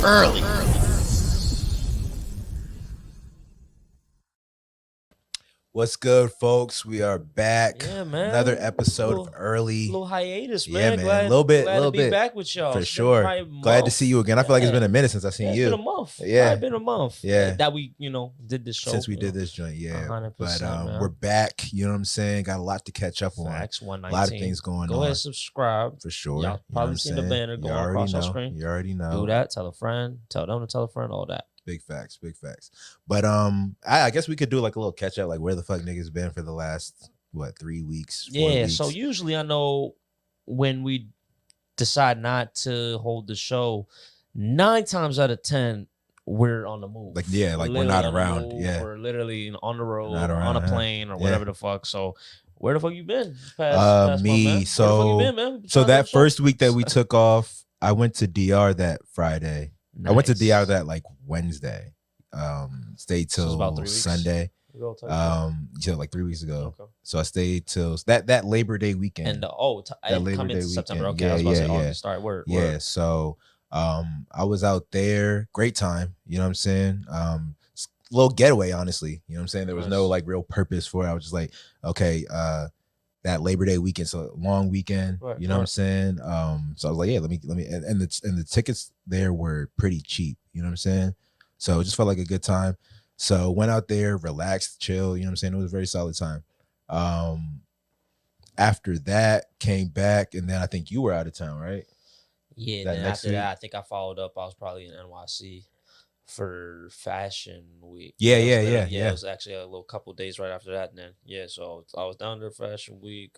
early. What's good, folks? We are back. Yeah, man. Another episode of Early. Little hiatus, man. Yeah, man. Glad, a little bit. Glad to be back with y'all. For sure. Glad to see you again. I feel like it's been a minute since I've seen you. It's been a month. Yeah. It's been a month. Yeah. That we, did this show. Since we did this joint, yeah. 100%, but man. we're back. You know what I'm saying? Got a lot to catch up on. Facts, 119. A lot of things going on. Go ahead and subscribe. For sure. Y'all probably seen the banner going across our screen. You already know. Do that. Tell a friend. Tell them to tell a friend. All that. Big facts. But I guess we could do like a little catch up, like where the fuck niggas been for the last 3 weeks? 4 weeks? So usually I know when we decide not to hold the show, 9 times out of 10 we're on the move. We're not around. Yeah, we're literally on the road, around, on a plane, or whatever the fuck. So where the fuck you been? Past me. Month, man? So where the fuck you been, man? So that first week that we took off, I went to DR that Friday. Nice. I went to DR that Wednesday. Stayed till about 3 weeks. Sunday. Till 3 weeks ago. Okay. So I stayed till that Labor Day weekend. And I Labor come Day into September. weekend. Okay, I was about to say yeah. August. Start word. So I was out there. Great time. You know what I'm saying? Little getaway, honestly. You know what I'm saying? There was no real purpose for it. I was just like, okay, that Labor Day weekend, so long weekend, you know what I'm saying? So I was like, yeah, let me, and the tickets there were pretty cheap, you know what I'm saying? So it just felt like a good time. So went out there, relaxed, chill, you know what I'm saying? It was a very solid time. After that, came back, and then I think you were out of town, right? Yeah, then after that, I think I followed up. I was probably in NYC for Fashion Week. Yeah. It was actually a little couple days right after that. And then so I was down there Fashion Week.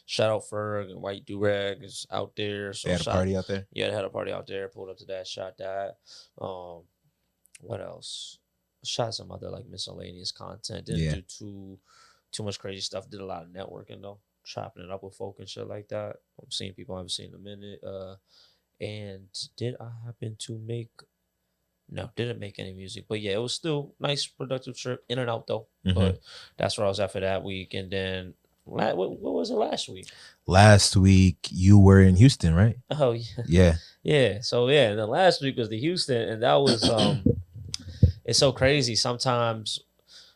Shout out Ferg and White Durag is out there. So they had a party out there. Yeah, they had a party out there. Pulled up to that, shot that. What else? Shot some other miscellaneous content. Didn't do too much crazy stuff. Did a lot of networking though, chopping it up with folk and shit like that. I'm seeing people I haven't seen in a minute. And did I happen to make? No, didn't make any music, but yeah, it was still nice, productive trip. In and out though, but that's where I was at for that week. And then what was it last week? Last week you were in Houston, right? Oh yeah. So and then last week was the Houston, and that was it's so crazy. Sometimes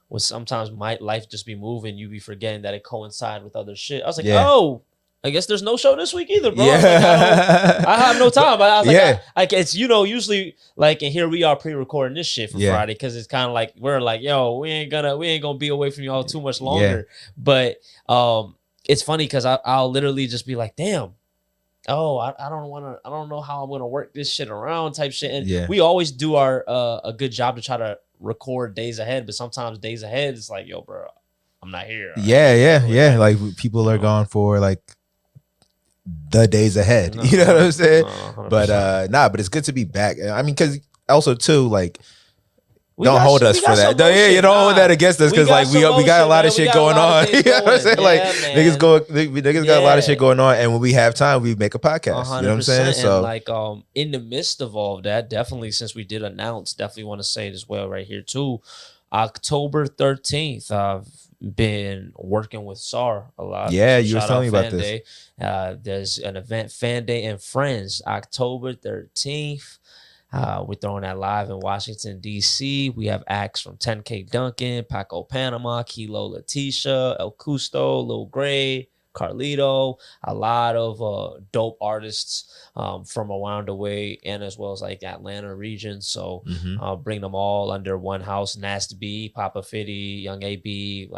my life just be moving, you be forgetting that it coincide with other shit. I was like, oh, I guess there's no show this week either, bro. Yeah. I have no time. But I was like, it's usually and here we are pre-recording this shit for Friday because it's kind of like we're like, yo, we ain't gonna be away from y'all too much longer. But it's funny because I'll literally just be like, damn. Oh, I don't know how I'm gonna work this shit around type shit. And we always do our a good job to try to record days ahead, but sometimes days ahead it's like, yo, bro, I'm not here. Yeah. Like people are gone for the days ahead. You know what I'm saying? 100%. But it's good to be back. I mean, because also too don't hold us for that. You don't hold that against us because we got a lot of shit going on. You know what I'm saying? Niggas got a lot of shit going on, and when we have time, we make a podcast. 100%. You know what I'm saying? So and in the midst of all of that, definitely since we did announce, definitely want to say it as well right here too. October 13th, I've been working with SAR a lot. Yeah, you were telling me about this. There's an event, Fan Day and Friends, October 13th. We're throwing that live in Washington, D.C. We have acts from 10K Duncan, Paco Panama, Kilo Letitia, El Custo, Lil Gray, Carlito, a lot of dope artists from around the way and as well as Atlanta region. So bring them all under one house. Nasty B, Papa Fitty, Young AB,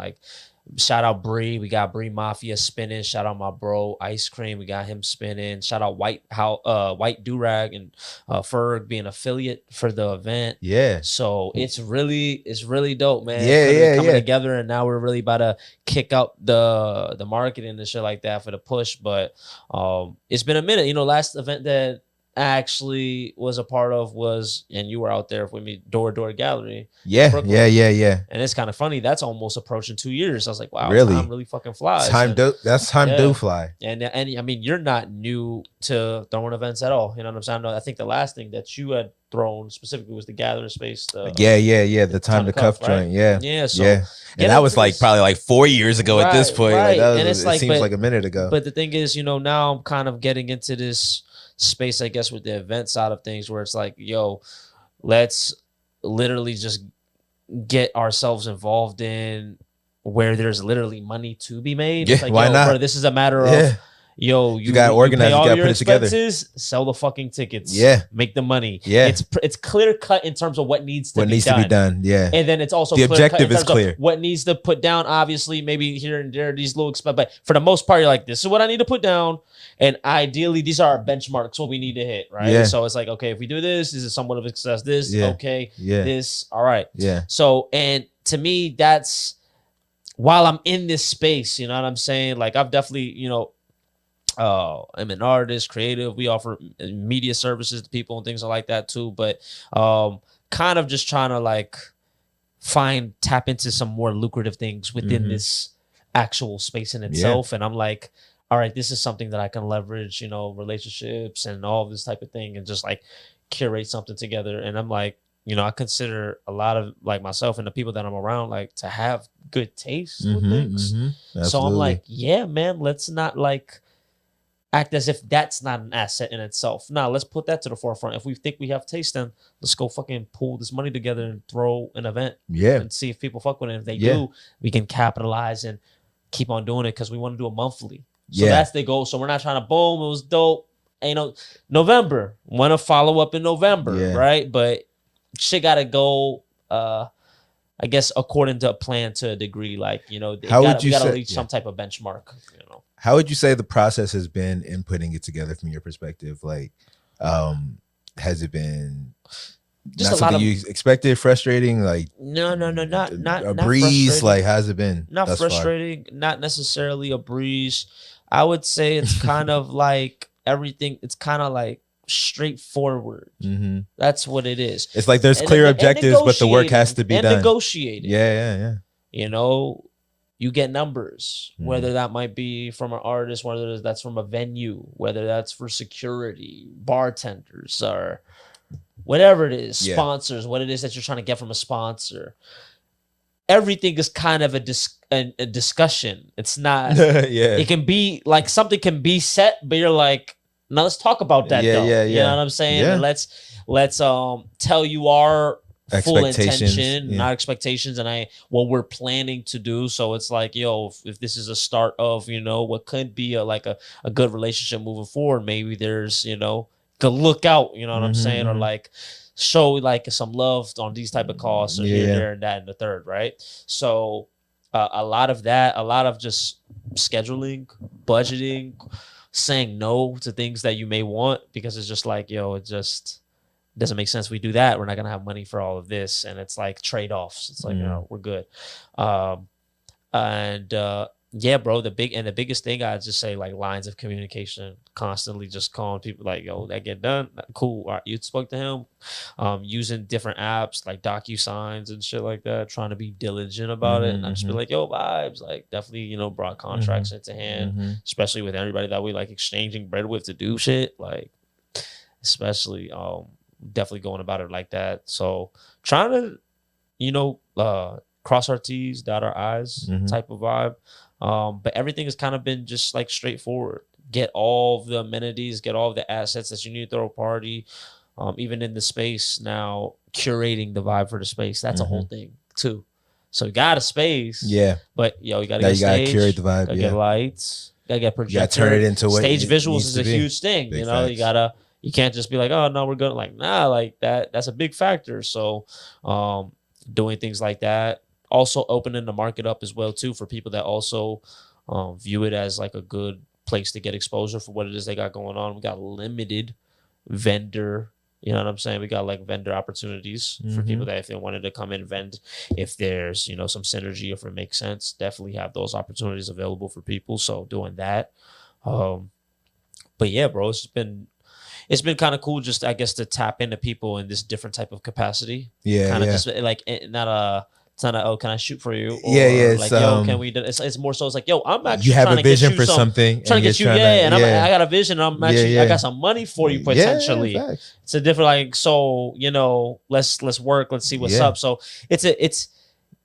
shout out Bree. We got Bree Mafia spinning. Shout out my bro Ice Cream. We got him spinning. Shout out White Durag and Ferg being affiliate for the event. Yeah. So it's really dope, man. Coming together, and now we're really about to kick up the marketing and shit like that for the push. But it's been a minute. Last event that I actually was a part of and you were out there with me, Door Gallery. Yeah. And it's kind of funny. That's almost approaching 2 years. I was like, wow, really? Time really fucking flies. Time do fly. And I mean, you're not new to throwing events at all. You know what I'm saying? I think the last thing that you had thrown specifically was the gathering space. The time to cuff joint. Yeah. And that was probably 4 years ago at this point. Right. It seems like a minute ago. But the thing is, now I'm kind of getting into this space, I guess, with the event side of things, where it's like, yo, let's literally just get ourselves involved in where there's literally money to be made. Yeah, It's like, why yo, not? bro, this is a matter of, yo, you got to you organize, pay you all got to your put it together. expenses, sell the fucking tickets, Yeah, make the money. Yeah, it's clear cut in terms of what needs to be done. Yeah, and then it's also the clear objective cut in is terms clear. of what needs to put down. Obviously, maybe here and there these little expenses, but for the most part, you're like, this is what I need to put down, and ideally, these are our benchmarks, what we need to hit, right? Yeah. So it's like, okay, if we do this is somewhat of a success. This, okay, this, all right, So, and to me, that's while I'm in this space, you know what I'm saying? Like, I've definitely, you know, I'm an artist, creative. We offer media services to people and things like that too. But kind of just trying to like tap into some more lucrative things within this actual space in itself. And I'm like, all right, this is something that I can leverage, you know, relationships and all this type of thing, and just like curate something together. And I'm like, you know, I consider a lot of like myself and the people that I'm around like to have good taste with things. So I'm like, yeah, man, let's not like act as if that's not an asset in itself. Nah, let's put that to the forefront. If we think we have taste, then let's go fucking pull this money together and throw an event. And see if people fuck with it. If they do, we can capitalize and keep on doing it, because we want to do it monthly. So that's the goal. So we're not trying to boom, it was dope. Ain't no November. Want to follow up in November, right? But shit gotta go I guess according to a plan to a degree. Like, you know, we gotta reach some type of benchmark, you know. How would you say the process has been in putting it together from your perspective? Like, has it been just not something you expected, frustrating? Like, no, not a breeze. Like, how's it been? Not frustrating, not necessarily a breeze. I would say it's kind of like everything. It's kind of like straightforward. That's what it is. It's like there's clear objectives, but the work has to be done. Negotiated. Yeah. You know, you get numbers, whether that might be from an artist, whether that's from a venue, whether that's for security, bartenders, or whatever it is, sponsors, what it is that you're trying to get from a sponsor. Everything is kind of a discussion. It's not. It can be like something can be set, but you're like, now let's talk about that. You know what I'm saying? And let's tell you our full intention, not expectations, and what we're planning to do. So it's like, yo, if this is a start of, you know, what could be a good relationship moving forward, maybe there's, you know, to look out, you know what I'm saying, or like show like some love on these type of calls, or here, there, and that, and the third, right? So a lot of that, a lot of just scheduling, budgeting, saying no to things that you may want, because it's just like, yo, it just doesn't make sense. We do that, we're not gonna have money for all of this, and it's like trade-offs. It's like, you know, we're good. Yeah, bro, the biggest thing I'd just say, like, lines of communication, constantly just calling people like, yo, that get done, cool. All right, you spoke to him. Using different apps like DocuSigns and shit like that, trying to be diligent about it, and I just be like, yo, vibes, like, definitely, you know, brought contracts into hand, especially with everybody that we like exchanging bread with to do shit, like, especially definitely going about it like that. So trying to, you know, cross our T's, dot our I's type of vibe. But everything has kind of been just like straightforward. Get all the amenities, get all the assets that you need to throw a party. Even in the space now, curating the vibe for the space. That's a whole thing too. So you got a space. Yeah. But yo, you gotta get stage, curate the vibe. Gotta get lights, gotta get projector. You gotta turn it into what stage visuals is a huge thing. Big, you know, facts. You can't just be like, oh no, we're good. Like, nah, like that's a big factor. So doing things like that. Also opening the market up as well too for people that also view it as like a good place to get exposure for what it is they got going on. We got limited vendor, you know what I'm saying? We got like vendor opportunities for people that if they wanted to come and vend, if there's, you know, some synergy, if it makes sense, definitely have those opportunities available for people. So doing that. But yeah, bro, it's been kind of cool just, I guess, to tap into people in this different type of capacity. Yeah. Kind of just like it's not oh, can I shoot for you? Or like, yo, can we do it? It's more so it's like, yo, I'm actually trying to get you something. Trying to get you, and I got a vision. I'm actually I got some money for you potentially. It's a different, like, so, you know, let's work, let's see what's up. So it's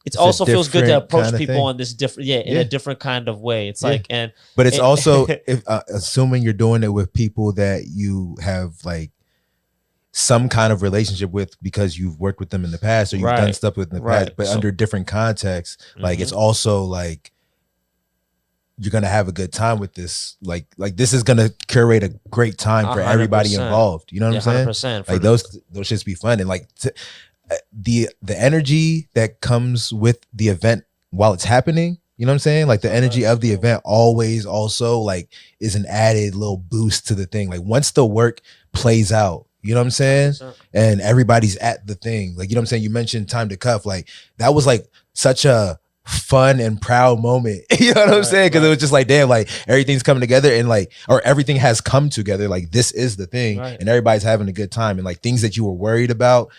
it also feels good to approach people thing. on this different, in a different kind of way. It's like, and but it's also if assuming you're doing it with people that you have like some kind of relationship with because you've worked with them in the past or you've done stuff with in the past, but under different contexts, like it's also like you're gonna have a good time with this. Like this is gonna curate a great time for everybody involved. You know what I'm saying? Like those shits be fun, and like the energy that comes with the event while it's happening. You know what I'm saying? Like the energy of the event always also like is an added little boost to the thing. Like once the work plays out, you know what I'm saying? 100%. And everybody's at the thing. Like, you know what I'm saying? You mentioned Time to Cuff. Like that was like such a fun and proud moment. You know what I'm saying? Because it was just like, damn, like everything's coming together and like, or everything has come together. Like this is the thing and everybody's having a good time. And like things that you were worried about,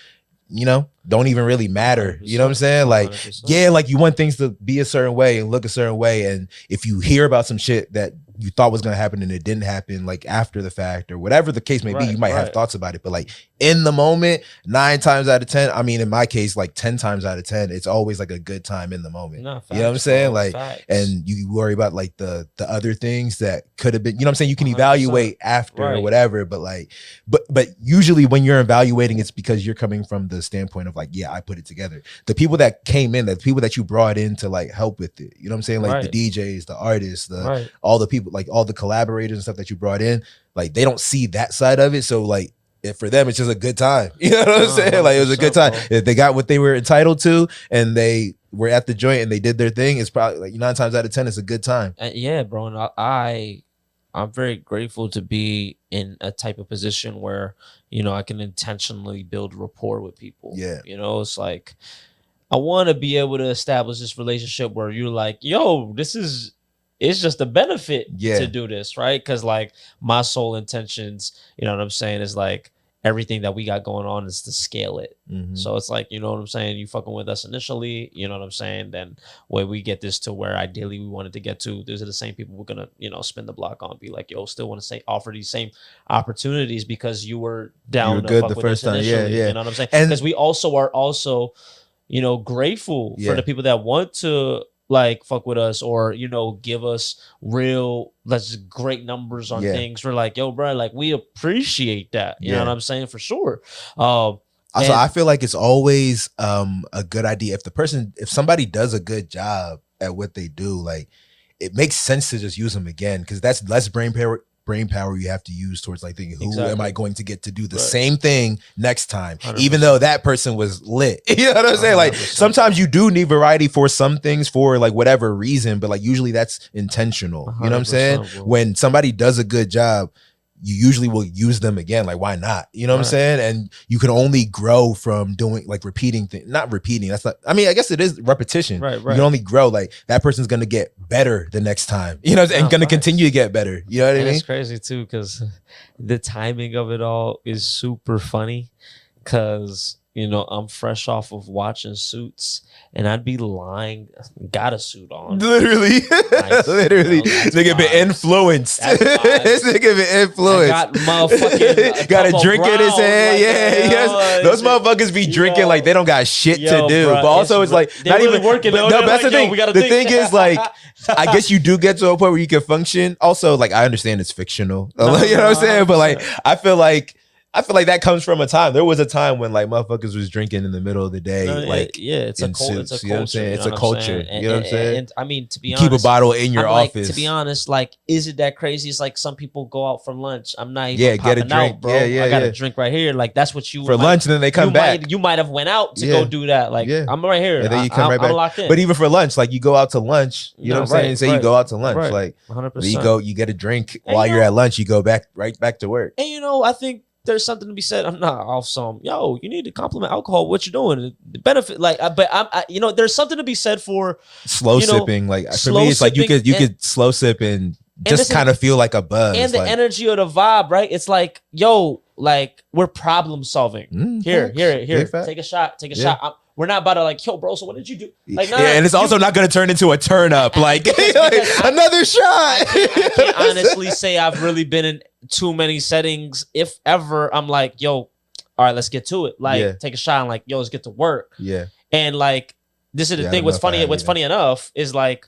you know, don't even really matter. You know what I'm saying? Like, 100%. Yeah, like you want things to be a certain way and look a certain way. And if you hear about some shit that you thought was going to happen and it didn't happen, like after the fact or whatever the case may be, you might have thoughts about it. But like in the moment, 9 times out of 10, I mean, in my case, like 10 times out of 10, it's always like a good time in the moment. No, facts, you know what I'm saying? Like, and you worry about like the other things that could have been, you know what I'm saying? You can evaluate after or whatever, but like, but usually when you're evaluating, it's because you're coming from the standpoint of like, yeah, I put it together. The people that came in, the people that you brought in to like help with it, you know what I'm saying? Like the DJs, the artists, all the people, like all the collaborators and stuff that you brought in, like they don't see that side of it. So like, if for them, it's just a good time. You know what I'm saying? Like it was a good time. If they got what they were entitled to and they were at the joint and they did their thing, it's probably like 9 times out of 10, it's a good time. Yeah, bro. And I'm very grateful to be in a type of position where, you know, I can intentionally build rapport with people. Yeah. You know, it's like, I want to be able to establish this relationship where you're like, yo, it's just a benefit to do this, right? Because like my sole intentions, you know what I'm saying, is like everything that we got going on is to scale it. So it's like, you know what I'm saying, you fucking with us initially, you know what I'm saying, then when we get this to where ideally we wanted to get to, those are the same people we're gonna, you know, spin the block on, be like, yo, still want to say offer these same opportunities because you were down to good fuck the with first us time. initially, you know what I'm saying? Because we also are also, you know, grateful for the people that want to like fuck with us or, you know, give us real, let's great numbers on things. We're like, yo, bro, like we appreciate that. You know what I'm saying? For sure. Also, I feel like it's always a good idea if somebody does a good job at what they do, like it makes sense to just use them again because that's less brain power you have to use towards like thinking, who am I going to get to do the same thing next time, 100%. Even though that person was lit. You know what I'm saying? 100%. Like sometimes you do need variety for some things for like whatever reason, but like usually that's intentional. You know what I'm saying? Bro. When somebody does a good job, you usually will use them again. Like, why not? You know what I'm saying? And you can only grow from doing like repeating things, not repeating. That's not, I mean, I guess it is repetition. Right. You can only grow. Like that person's going to get better the next time, you know, and going to continue to get better. You know what I mean? It's crazy too. Cause the timing of it all is super funny. Cause you know, I'm fresh off of watching Suits and I'd be lying. Got a suit on. Literally. Nice. Literally. This nigga been influenced. This nigga been influenced. I got motherfucking got a drink in his hand. Like, yes. Those motherfuckers be drinking like they don't got shit to do. Bro, but also it's like not really even working. No, that's like, the thing. The thing is like, I guess you do get to a point where you can function. Also, like I understand it's fictional. You know what I'm saying? But like I feel like that comes from a time. There was a time when like motherfuckers was drinking in the middle of the day. It's a culture. You know what I'm saying? It's a culture. You know what I'm saying? And I mean, to be honest, keep a bottle in your office. Like, to be honest, like, is it that crazy? It's like some people go out for lunch. I'm not even popping get a drink, out, bro. I got a drink right here. Like that's what you for lunch, and then they come back. You might have went out to go do that. Like I'm right here. And then you come right back. I'm locked in. But even for lunch, like you go out to lunch. You know what I'm saying? Say you go out to lunch, like 100%. You get a drink while you're at lunch. You go right back to work. And you know, I think there's something to be said. I'm not off some, yo, you need to compliment alcohol. What you're doing, the benefit, like, but I you know, there's something to be said for slow sipping. Like for me, it's like you could slow sip and just kind of feel like a buzz. And the energy of the vibe, right? It's like, yo, like we're problem solving. Here. Take a shot. We're not about to like, yo, bro, so what did you do? Like, and it's also not going to turn into a turn up. Like, another shot. I can't honestly say I've really been in too many settings. If ever, I'm like, yo, all right, let's get to it. Like, take a shot and like, yo, let's get to work. Yeah. And like, this is the Yeah, I thing. don't What's know if I funny? have What's either. funny enough is like,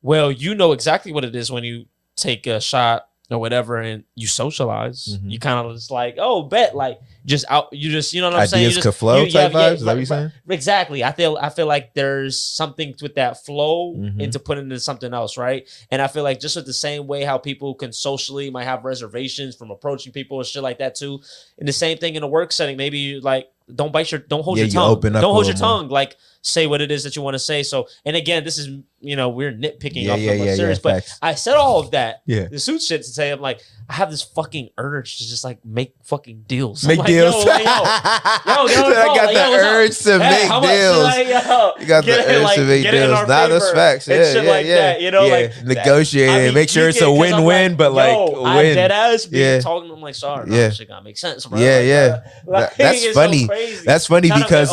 well, you know exactly what it is when you take a shot or whatever, and you socialize. Mhm. You kind of just like, oh, bet, like just out. You just, you know what I'm saying? Ideas You could just, flow you, type vibes. Is that right, what you're saying? exactly. I feel like there's something with that flow Mhm. into putting into something else, right? And I feel like just with the same way how people can socially might have reservations from approaching people and shit like that too. And the same thing in a work setting. Maybe you like don't hold Yeah, your you tongue. open up Don't a hold your little more. tongue. Like say what it is that you want to say. So, and again, this is, you know, we're nitpicking Yeah, off yeah, of yeah, a serious, yeah, but facts. I said all of that. Yeah. The suit shit to say, I'm like, I have this fucking urge to just like make fucking deals. Make I'm deals. Like, yo, like, yo, I got like, the yo, what's up? urge to make how much? deals. Like, yo, You got the get it, urge like, to make get it in deals. our Nah, those favor facts. and Yeah, shit yeah, like yeah. that. You know, Yeah. like Negotiate. I mean, Make sure it's a geeking, 'cause I'm win-win, like, but like yo, a I win. dead ass be Yeah. talking. I'm like, sorry, bro, Yeah. this shit gotta make sense, bro. Yeah, like, yeah. like, That's it's funny. So crazy. That's funny Shout out, because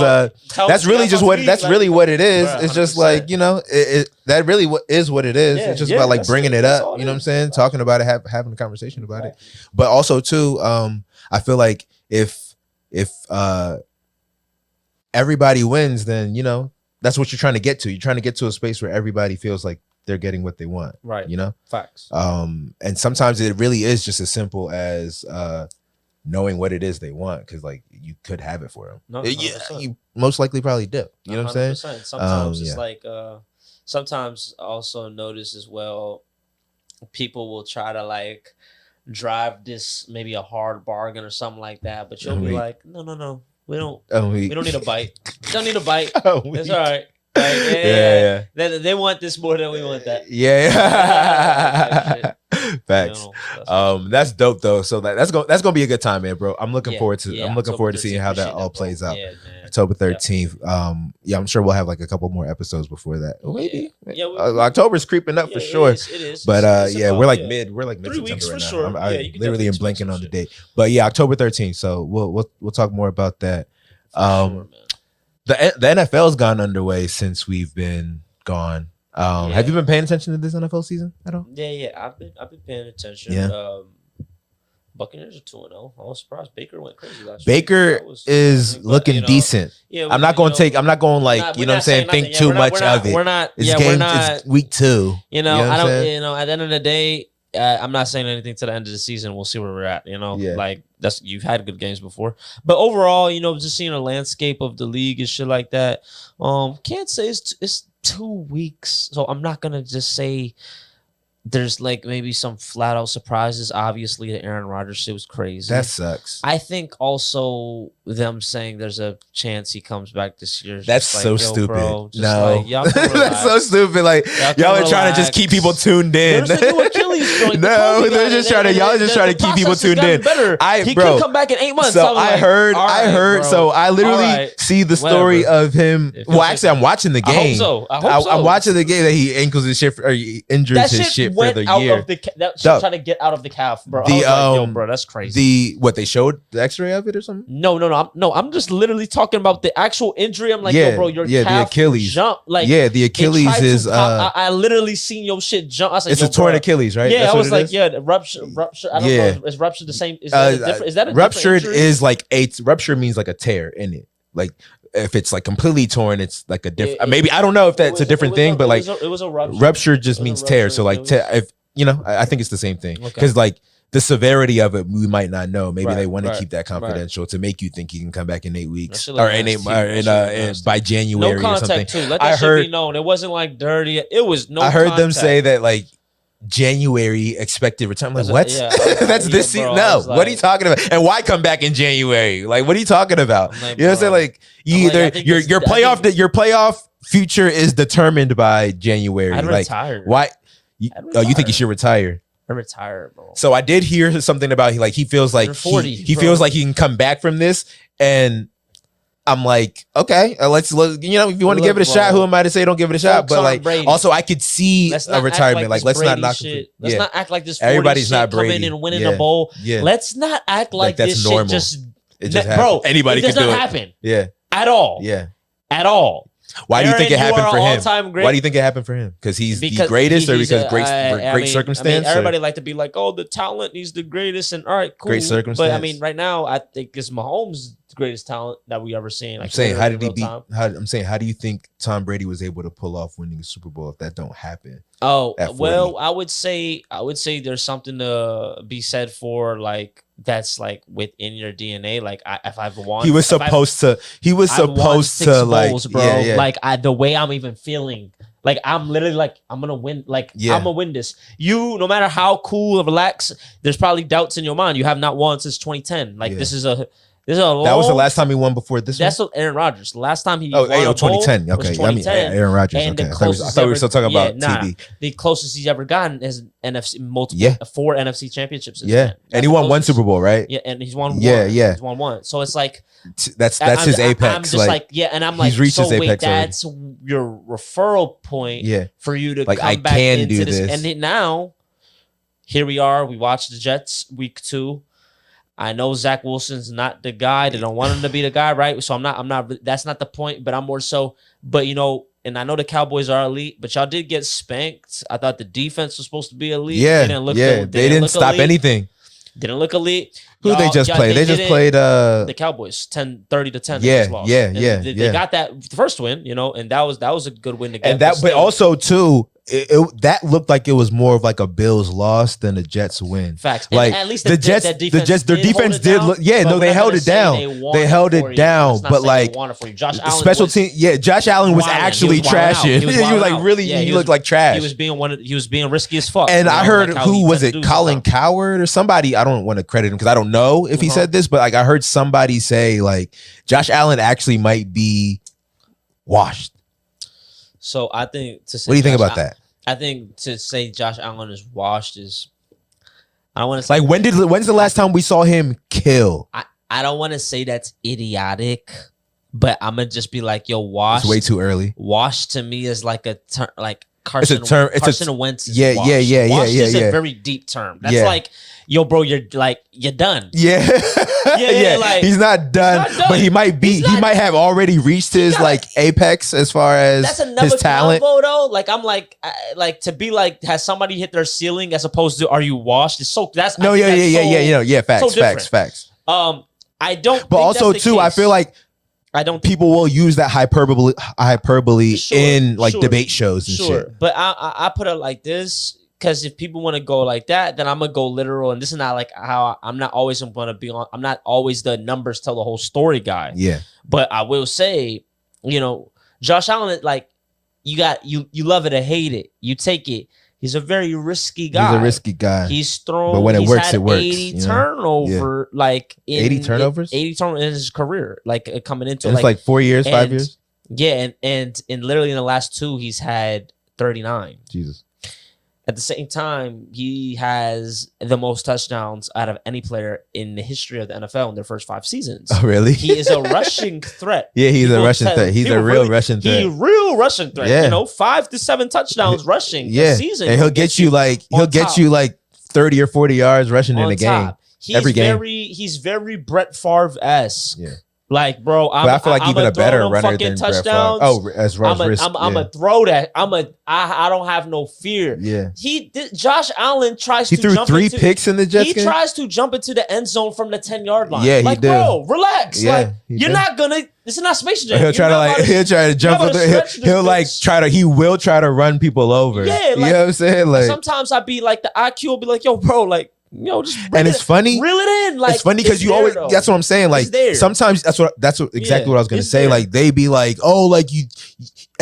tell that's me, really just what me, that's like, really what it is. bruh, It's just 100%. like, you know, that really is what it is. Yeah, it's just yeah, about like that's bringing it that's up. all it You know what I'm is. saying? Talking about it, having a conversation about it. But also too, I feel like if everybody wins, then you know that's what you're trying to get to. You're trying to get to a space where everybody feels like they're getting what they want. Right. You know? Facts. And sometimes it really is just as simple as knowing what it is they want, because like you could have it for them. No, Yeah, 100%. you most likely probably do. You know what I'm saying? 100%. Sometimes it's yeah. like sometimes also notice as well, people will try to like drive this maybe a hard bargain or something like that, but you'll be like, no, we don't need a bite. Don't need a bite. It's all right. Like, yeah. They want this more than we want that. Yeah. Facts. You know, That's dope though. So that's gonna be a good time, man, bro. I'm looking forward to October seeing how that 13th, all plays out. Yeah, man. October 13th. Yeah, I'm sure we'll have like a couple more episodes before that. Maybe. Yeah, October's creeping up for sure. It is. But It's yeah, about, we're like mid 3 September weeks right for now. sure. I You can literally am definitely blanking on the shit. date. But yeah, October 13th. So we'll talk more about that. For sure, man. The NFL's gone underway since we've been gone. Have you been paying attention to this NFL season at all? Yeah. I've been paying attention. Yeah. Buccaneers are 2-0. I was surprised Baker went crazy last Baker week. is looking decent. Yeah, I'm not going like, you know what I'm saying, think too much of it. We're not. It's week 2. You know, what I'm I don't. saying? You know, at the end of the day, I'm not saying anything to the end of the season. We'll see where we're at. You know, like you've had good games before, but overall, you know, just seeing a landscape of the league and shit like that. Can't say it's 2 weeks, so I'm not gonna just say there's like maybe some flat out surprises. Obviously, the Aaron Rodgers shit was crazy. That sucks. I think also them saying there's a chance he comes back this year. That's so stupid. Bro, No, like, y'all can that's so stupid. Like y'all are trying to just keep people tuned in. There's a new Achilles joint. No, they're just trying to. Y'all just trying to keep people tuned in. He could come back in 8 months. So I heard. Bro. So I literally see the story of him. Well, actually, I'm watching the game. I hope so. I'm watching the game that he ankles his shit or he injures his shit for the year. That shit trying to get out of the calf, bro. I was like, yo, bro, that's crazy. What they showed the X-ray of it or something? No. I'm just literally talking about the actual injury. I'm like, yo, bro, your calf the Achilles jump. Like, the Achilles is. I literally seen your shit jump. I was like, it's a torn Achilles, right? Yeah, I was like, rupture. I don't know. Is rupture the same? Is that a different? Is that a ruptured? Injury? Is like rupture means like a tear in it, like. If it's like completely torn, it's like a different. Maybe I don't know if that's a different thing, but like it was a rupture. Rupture just means tear. So like, if you know, I think it's the same thing because like the severity of it, we might not know. Maybe they want to keep that confidential to make you think he can come back in 8 weeks or by January no or something. Too. Let that shit be known. It wasn't like dirty. It was no. I heard them contact. say that like. January expected return. I'm like, what? Yeah, that's this season. No, what are you talking about? And why come back in January? Like, what are you talking about? Like, you know what I'm saying? Like, your playoff future is determined by January. I'd like, retire. Why? You think you should retire? I retire, bro. So I did hear something about he feels like 40, he feels like he can come back from this, and I'm like, okay, let's if you want to give it a shot, who am I to say don't give it a shot? But like, Brady. Also I could see a retirement. Like, let's not knock shit. Let's not act like this. Everybody's not Brady coming and winning a bowl. Yeah. Let's not act like that's this normal. shit just bro. Anybody it does can do not it. happen. Yeah, at all. Yeah, at all. Why do you think it happened for him? Great. Why do you think it happened for him? Because he's the greatest, or because great circumstance? Everybody like to be like, oh, the talent, he's the greatest, and all right, cool. Great circumstance. But I mean, right now, I think it's Mahomes' the greatest talent that we ever seen. Like, I'm saying, how did he beat? How do you think Tom Brady was able to pull off winning a Super Bowl if that don't happen? Oh, well, I would say there's something to be said for like that's like within your DNA. Like if I've won, he was supposed to like, bowls, bro. Yeah. Like the way I'm even feeling, like I'm literally like I'm gonna win. Like I'm gonna win this. You, no matter how cool or relaxed, there's probably doubts in your mind. You have not won since 2010. Like this is a long, that was the last time he won before this. That's what Aaron Rodgers. The last time he won 2010. Okay, 2010. I mean Aaron Rodgers. And okay, I thought we were still talking about TB. The closest he's ever gotten is NFC four NFC championships. And he won one Super Bowl, right? Yeah, and he's won one. He's won one. So it's like that's his apex. I'm just like and I'm like, he's reached his apex that's your referral point. For you to like, come back into this. And then now, here we are. We watched the Jets week 2. I know Zach Wilson's not the guy. They don't want him to be the guy, right? So I'm not, that's not the point, but I'm more so, but you know, and I know the Cowboys are elite, but y'all did get spanked. I thought the defense was supposed to be elite. Yeah. They didn't stop anything. Didn't look elite. Who they just played? They just played the Cowboys 30-10. They got that first win, you know, and that was a good win to get. And that, but also too, that looked like it was more of like a Bills loss than a Jets win. Facts. Like at least their defense did look. Yeah, no, they held it down. They held it down, but like special team. Yeah, Josh Allen was actually trashing. He was like really. He looked like trash. He was being risky as fuck. And I heard who was it? Colin Cowherd or somebody. I don't want to credit him because I don't know if he said this, but like I heard somebody say like Josh Allen actually might be washed. So I think to say, what do you think about that? I think to say Josh Allen is washed is, I don't want to say, like when's the last time we saw him kill? I don't want to say that's idiotic, but I'm gonna just be like, yo, washed. It's way too early. Washed to me is like a term, like Carson. It's a term. Carson Wentz. Is yeah, washed. Washed is a very deep term. That's like, yo, bro, you're done. Yeah. Like, he's not done, but he might be. He might have already reached his like apex as far as that's another his talent. Combo, though. Like I'm like to be like, has somebody hit their ceiling as opposed to are you washed? It's so that's no, facts. I don't. But also too, I feel like people will use that hyperbole in like debate shows and shit. But I put it like this. Because if people want to go like that, then I'm gonna go literal, and this is not like how I'm not always gonna be on. I'm not always the numbers tell the whole story guy. Yeah. But I will say, you know, Josh Allen, like you love it or hate it, you take it. He's a very risky guy. He's a risky guy. He's thrown. But when it works, it works. 80 turnover, like 80 turnovers. 80 turnovers in his career, like coming into. And it's like 4 years, 5 years. Yeah, and literally in the last 2, he's had 39. Jesus. At the same time, he has the most touchdowns out of any player in the history of the NFL in their first 5 seasons. Oh, really? He is a rushing threat. Yeah, he's a rushing threat. He's a real rushing threat. He's a real rushing threat. Yeah. You know, 5 to 7 touchdowns rushing a season. And he'll get you like 30 or 40 yards rushing in a game. Every game. He's very Brett Favre-esque. Yeah. Like, bro, I feel like even a better runner than Brett Favre. Oh, as I'm gonna throw that. I don't have no fear. Yeah. Josh Allen tries to jump into. He threw 3 picks in the Jets game? He tries to jump into the end zone from the 10-yard line. Yeah, like, he did. Bro, relax. Yeah, like, you're not gonna. This is not Space Jam. He'll try to jump up there. He will try to run people over. Yeah, like, you know what I'm saying? Like sometimes I'd be like the IQ will be like, yo, bro, like. Just and it's funny. Reel it in. Like it's funny because you always. Though. That's what I'm saying. Like sometimes that's exactly what I was gonna say. There. Like they be like, oh, like you.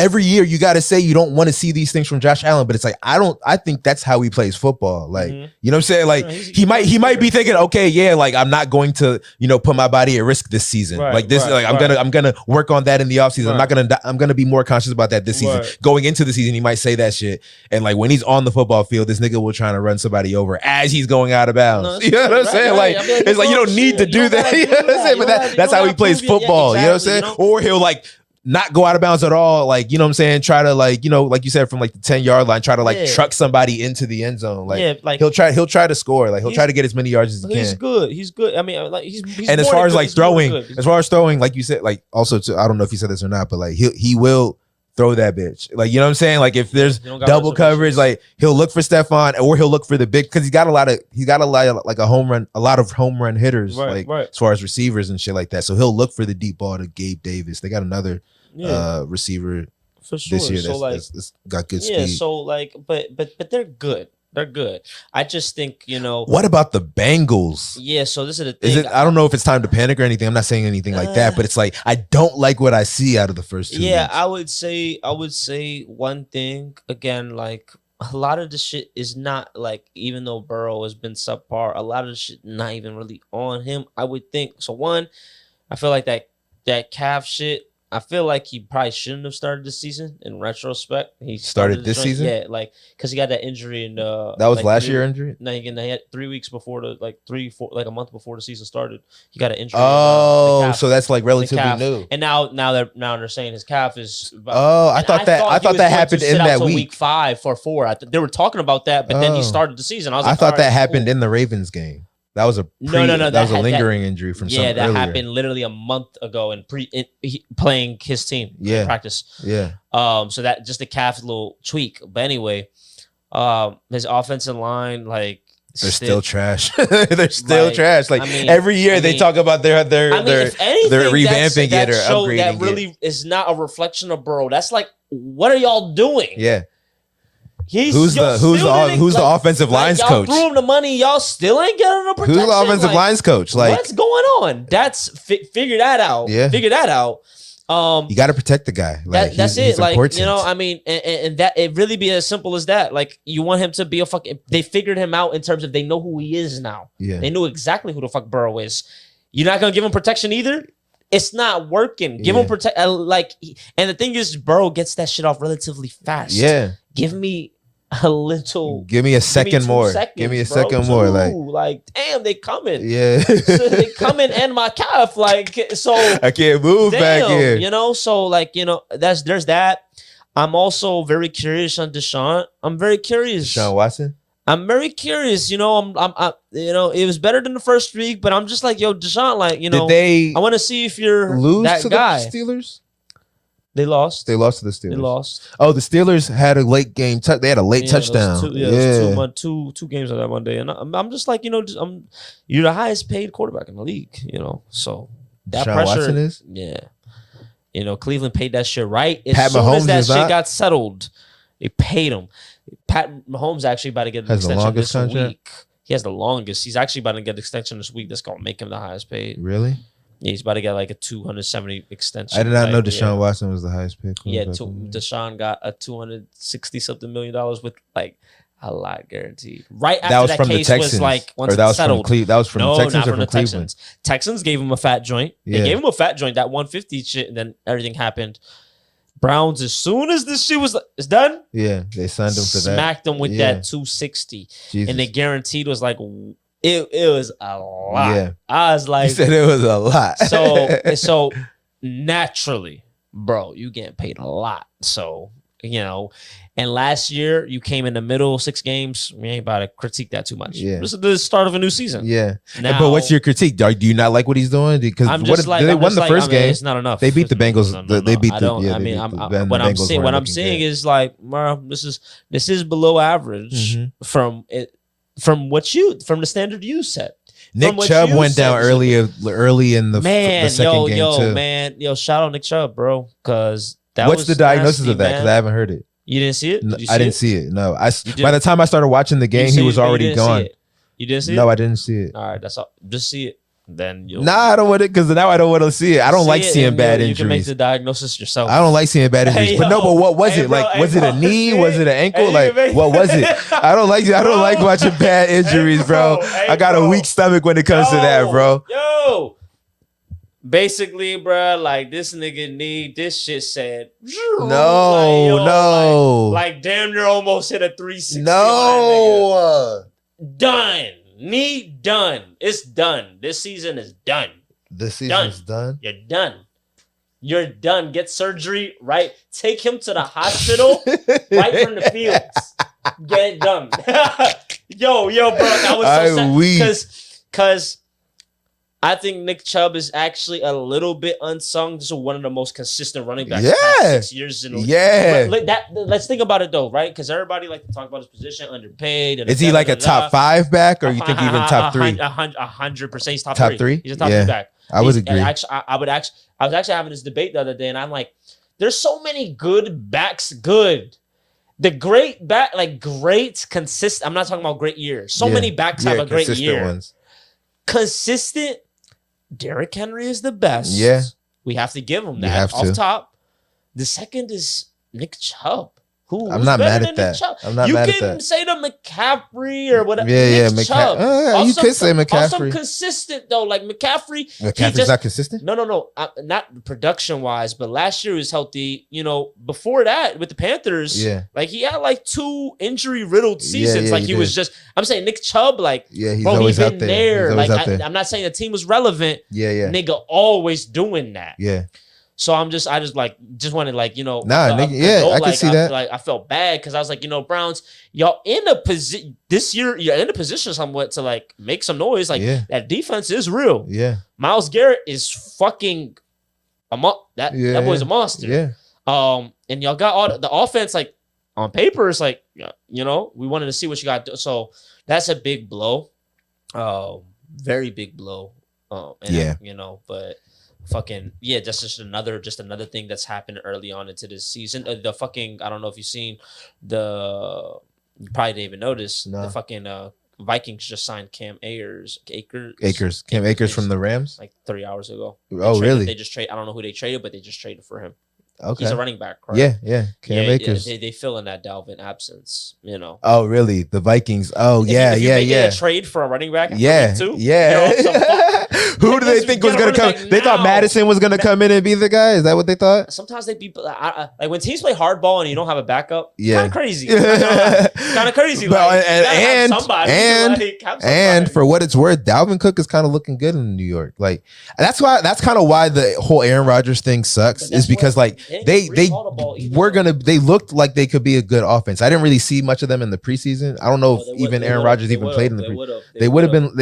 Every year you got to say you don't want to see these things from Josh Allen, but it's like I think that's how he plays football. Like you know what I'm saying. Like he might be thinking, okay, yeah, like I'm not going to put my body at risk this season. Right, like this, I'm gonna work on that in the offseason. Right. I'm gonna be more conscious about that this season. Right. Going into the season, he might say that shit, and like when he's on the football field, this nigga will try to run somebody over as he's going out of bounds. No, you know what I'm saying? Right. Like it's like you don't need to do that. You know what I'm saying? But that's how he plays football. You know what I'm saying? Or he'll like. not go out of bounds at all. Like, you know what I'm saying? Try to like, you know, like you said, from like the 10-yard line, try to like truck somebody into the end zone. Like, like he'll try to score. Like he'll try to get as many yards as he can. He's good. He's good. I mean, like he's and as far as like throwing, like you said, like also I don't know if you said this or not, but like he will throw that bitch. Like, you know what I'm saying? Like if there's double coverage, like he'll look for Stephon or he'll look for the big, because he's got a lot of like a lot of home run hitters, like as far as receivers and shit like that. So he'll look for the deep ball to Gabe Davis. They got another receiver for sure this year that's got good speed. So like, but they're good. They're good. I just think, you know. What about the Bengals? Yeah, so this is the thing. I don't know if it's time to panic or anything. I'm not saying anything like that, but it's like I don't like what I see out of the first 2 weeks. I would say one thing again, like a lot of the shit is not like, even though Burrow has been subpar, a lot of the shit not even really on him. I would think so. One, I feel like that calf shit. I feel like he probably shouldn't have started the season. In retrospect, he started this season. Yeah, like because he got that injury in that was like last year injury. No, he had 3 weeks before a month before the season started. He got an injury. Oh, so that's like relatively new. And now they're saying his calf is. I thought that happened in that week 5 for 4. They were talking about that, but then he started the season. I thought that happened in the Ravens game. That was a no. That was a lingering injury from that earlier. happened literally a month ago and playing his team in practice. Yeah. So that just a calf little tweak. But anyway, his offensive line, like they're still trash. They're still trash. Like every year they talk about they're revamping it or upgrading it. That really is not a reflection of Burrow. That's like, what are y'all doing? Yeah. Who's the offensive lines coach? Y'all threw him the money. Y'all still ain't getting no protection. Who's the offensive lines coach? Like, what's going on? That's figure that out. Yeah, figure that out. You got to protect the guy. Like, that's it. He's like important. You know, I mean, and that it really be as simple as that. Like you want him to be a fucking. They figured him out in terms of they know who he is now. Yeah, they knew exactly who the fuck Burrow is. You're not gonna give him protection either. It's not working. Give him protect. And the thing is, Burrow gets that shit off relatively fast. Yeah, give me a little. Give me a second more. Give me a second more. Like, damn, they coming. Yeah, so they coming and my calf. Like, so I can't move back here. You know, so like, you know, there's that. I'm also very curious on Deshaun. I'm very curious. Deshaun Watson. I'm very curious. You know, I'm you know, it was better than the first week, but I'm just like, yo, Deshaun, like, you know, I want to see if you're that guy. The Steelers. They lost. They lost to the Steelers. They lost. Oh, the Steelers had a late game. They had a late touchdown. Two games on that one day, and I'm just like, you know, you're the highest paid quarterback in the league, you know. So that Deshaun pressure, Watson is? Yeah. You know, Cleveland paid that shit right as Pat soon Mahomes as that shit not? got settled. They paid him. Pat Mahomes actually about to get an extension this week. He has the longest. He's actually about to get an extension this week. That's gonna make him the highest paid. Really? Yeah, he's about to get like a 270 extension. I did not know Deshaun Watson was the highest paid. Yeah, Deshaun got a $260-something million with like a lot guaranteed. Right after that from case the Texans, was like once that it was settled. That was from the Texans not or from the Cleveland? Texans. Texans gave him a fat joint. They gave him a fat joint, that 150 shit, and then everything happened. Browns, as soon as this shit was done, they signed him for that. Smacked him with that 260, and the guaranteed was like. It was a lot. Yeah. I was like, you said it was a lot. so naturally, bro, you getting paid a lot. So, you know, and last year you came in the middle 6 games. We ain't about to critique that too much. Yeah. This is the start of a new season. Yeah. Now, but what's your critique? Do you not like what he's doing? Because they won the first game. It's not enough. They beat the Bengals. They beat the. What I'm saying is like, this is below average from it. From the standard you set. Nick Chubb went down early in the second game too. Shout out Nick Chubb, bro. Because what's the diagnosis of that? Because I haven't heard it. You didn't see it? I didn't see it. No, by the time I started watching the game, he was already gone. You didn't see it? No, I didn't see it. All right, that's all. Just see it. Then you'll. Nah, I don't want it because now I don't want to see it. I don't like seeing bad injuries. You can make the diagnosis yourself. I don't like seeing bad injuries. But what was it? Like, was it a knee? Was it an ankle? Like, what was it? I don't like watching bad injuries, bro. I got a weak stomach when it comes to that, bro. Yo. Basically, bro, like this nigga need this shit said. No. Like damn near almost hit a 360. No. Done. Knee done. It's done. This season is done. The season's done? You're done. You're done. Get surgery, right? Take him to the hospital right from the fields. Get it done. yo, bro. I was so sad because I think Nick Chubb is actually a little bit unsung. This is one of the most consistent running backs. Yeah, 6 years in. Let's think about it though, right? Because everybody like to talk about his position, underpaid. Is he like a top 5 back, or you think even top 3? 100%. He's top 3. He's a top 3 back. I would agree. I was actually having this debate the other day, and I'm like, there's so many good backs. The great back, like great, consistent. I'm not talking about great years. So many backs have a great year. Ones. Consistent. Derrick Henry is the best. Yeah. We have to give him that off top. The second is Nick Chubb. I'm not mad at that. I'm not mad at that. You can say the McCaffrey or whatever. Yeah, Chubb. You could say McCaffrey. Also consistent though, like McCaffrey. McCaffrey's not consistent? No. Not production wise, but last year he was healthy. You know, before that with the Panthers, like he had like 2 injury riddled seasons. Like he was just. I'm saying Nick Chubb, like he's always out there. Like I'm not saying the team was relevant. Nigga, always doing that. Yeah. So I just wanted like, you know, I can see that. Like I felt bad because I was like, you know, Browns, y'all in a position this year, you're in a position somewhat to like make some noise. Like that defense is real. Yeah. Myles Garrett is fucking that boy's a monster. Yeah. And y'all got all the offense like on paper. It's like, you know, we wanted to see what you got. So that's a big blow. Very big blow. You know, but. Fucking that's just another thing that's happened early on into this season. The fucking I don't know if you've seen you probably didn't even notice the fucking Vikings just signed Cam Akers from the Rams like 3 hours ago. Really? They just trade. I don't know who they traded, but they just traded for him. Okay. He's a running back, right? Yeah. Cam Akers. They fill in that Dalvin absence, you know. Oh, really? The Vikings. Oh, if you a trade for a running back. Too. Yeah. You know, who do they think was going to come? They thought Madison was going to come in and be the guy. Is that what they thought? Sometimes they be like when teams play hardball and you don't have a backup. Kind of crazy. Kind of crazy. Like, and for what it's worth, Dalvin Cook is kind of looking good in New York. Like that's kind of why the whole Aaron Rodgers thing sucks. Is because like. They looked like they could be a good offense. I didn't really see much of them in the preseason. I don't know if even Aaron Rodgers even played in the preseason. They would have been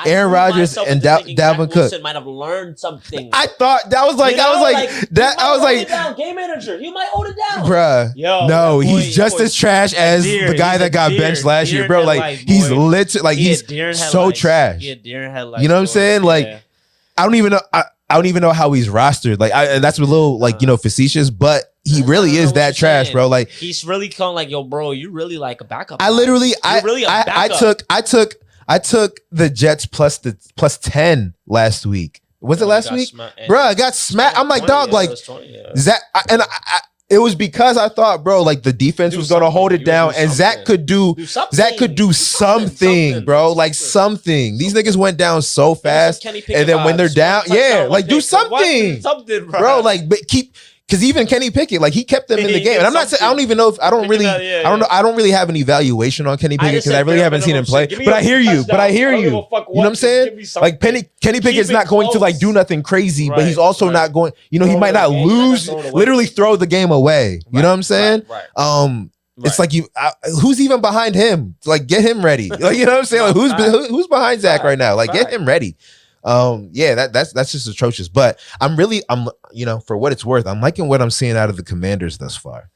Aaron Rodgers and Dalvin Cook might have learned something. I thought that was like game manager. You might hold it down, bruh. He's just as trash as the guy that got benched last year, bro. Like he's literally like he's so trash. You know what I'm saying? Like I don't even know how he's rostered. Like, and that's a little like, you know, facetious, but he really is that trash, bro. Like he's really calling like, yo, bro, you really like a backup. I took the Jets plus 10 last week. Was it last week? Bro, I got smacked. I'm like, dog, like Zach, and it was because I thought, bro, like the defense was going to hold it down and Zach could do something, bro, like something. These niggas went down so fast. And then when they're down, like do something, bro, like because even Kenny Pickett, like he kept them in the game. And I'm not saying I don't really have an evaluation on Kenny Pickett because I really haven't seen him play. But I hear you. You know what I'm saying? Like Kenny Pickett's not going to like do nothing crazy, but he's also not going. You know, he might not lose. Literally throw the game away. You know what I'm saying? It's like who's even behind him? Like get him ready. Like you know what I'm saying? Like who's behind Zach right now? Like get him ready. That's just atrocious. But I'm you know, for what it's worth, I'm liking what I'm seeing out of the Commanders thus far.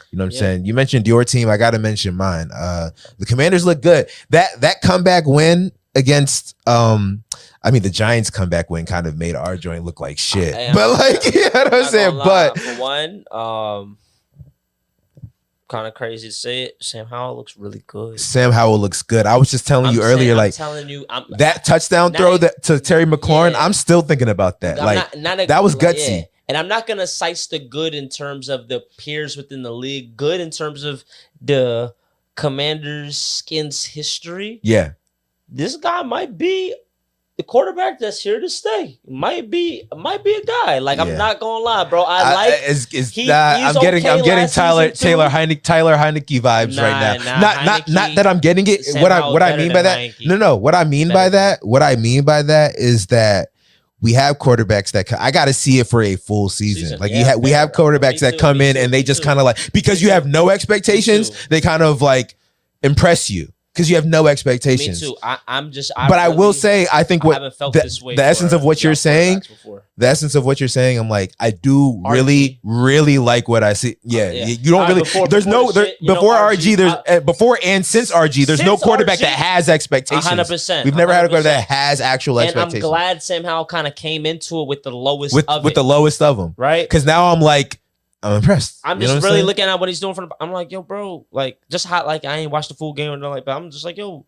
You know what I'm saying? You mentioned your team, I gotta mention mine. The Commanders look good. That comeback win against the Giants comeback win kind of made our joint look like shit. But like, you know what I'm saying? But for one, kind of crazy to say it, Sam Howell looks really good. I was just telling you earlier, that touchdown throw to Terry McLaurin, I'm still thinking about that. That was gutsy. And I'm not gonna cite the good in terms of the peers within the league, good in terms of the Commanders' Skins history. Yeah. This guy might be the quarterback that's here to stay. Might be a guy. Like I'm not gonna lie, bro. I'm getting Taylor Heineke vibes right now. Not that I'm getting it. What I mean by that is that we have quarterbacks that I got to see it for a full season. Like we have quarterbacks that come in and they just kind of like, because you have no expectations, they kind of like impress you because you have no expectations. Me too. I will say, I think what the essence of what you're saying, the essence of what you're saying, I'm like, I do really, really like what I see. Yeah, you don't really. Before RG, there's before and since RG, there's no quarterback that has expectations. 100%. We've never had a quarterback that has actual expectations. And I'm glad Sam Howell kind of came into it with the lowest with the lowest of them, right? Because now I'm like, I'm impressed. I'm just really looking at what he's doing I'm like, yo, bro, like just hot. Like I ain't watched the full game or nothing like, but I'm just like, yo,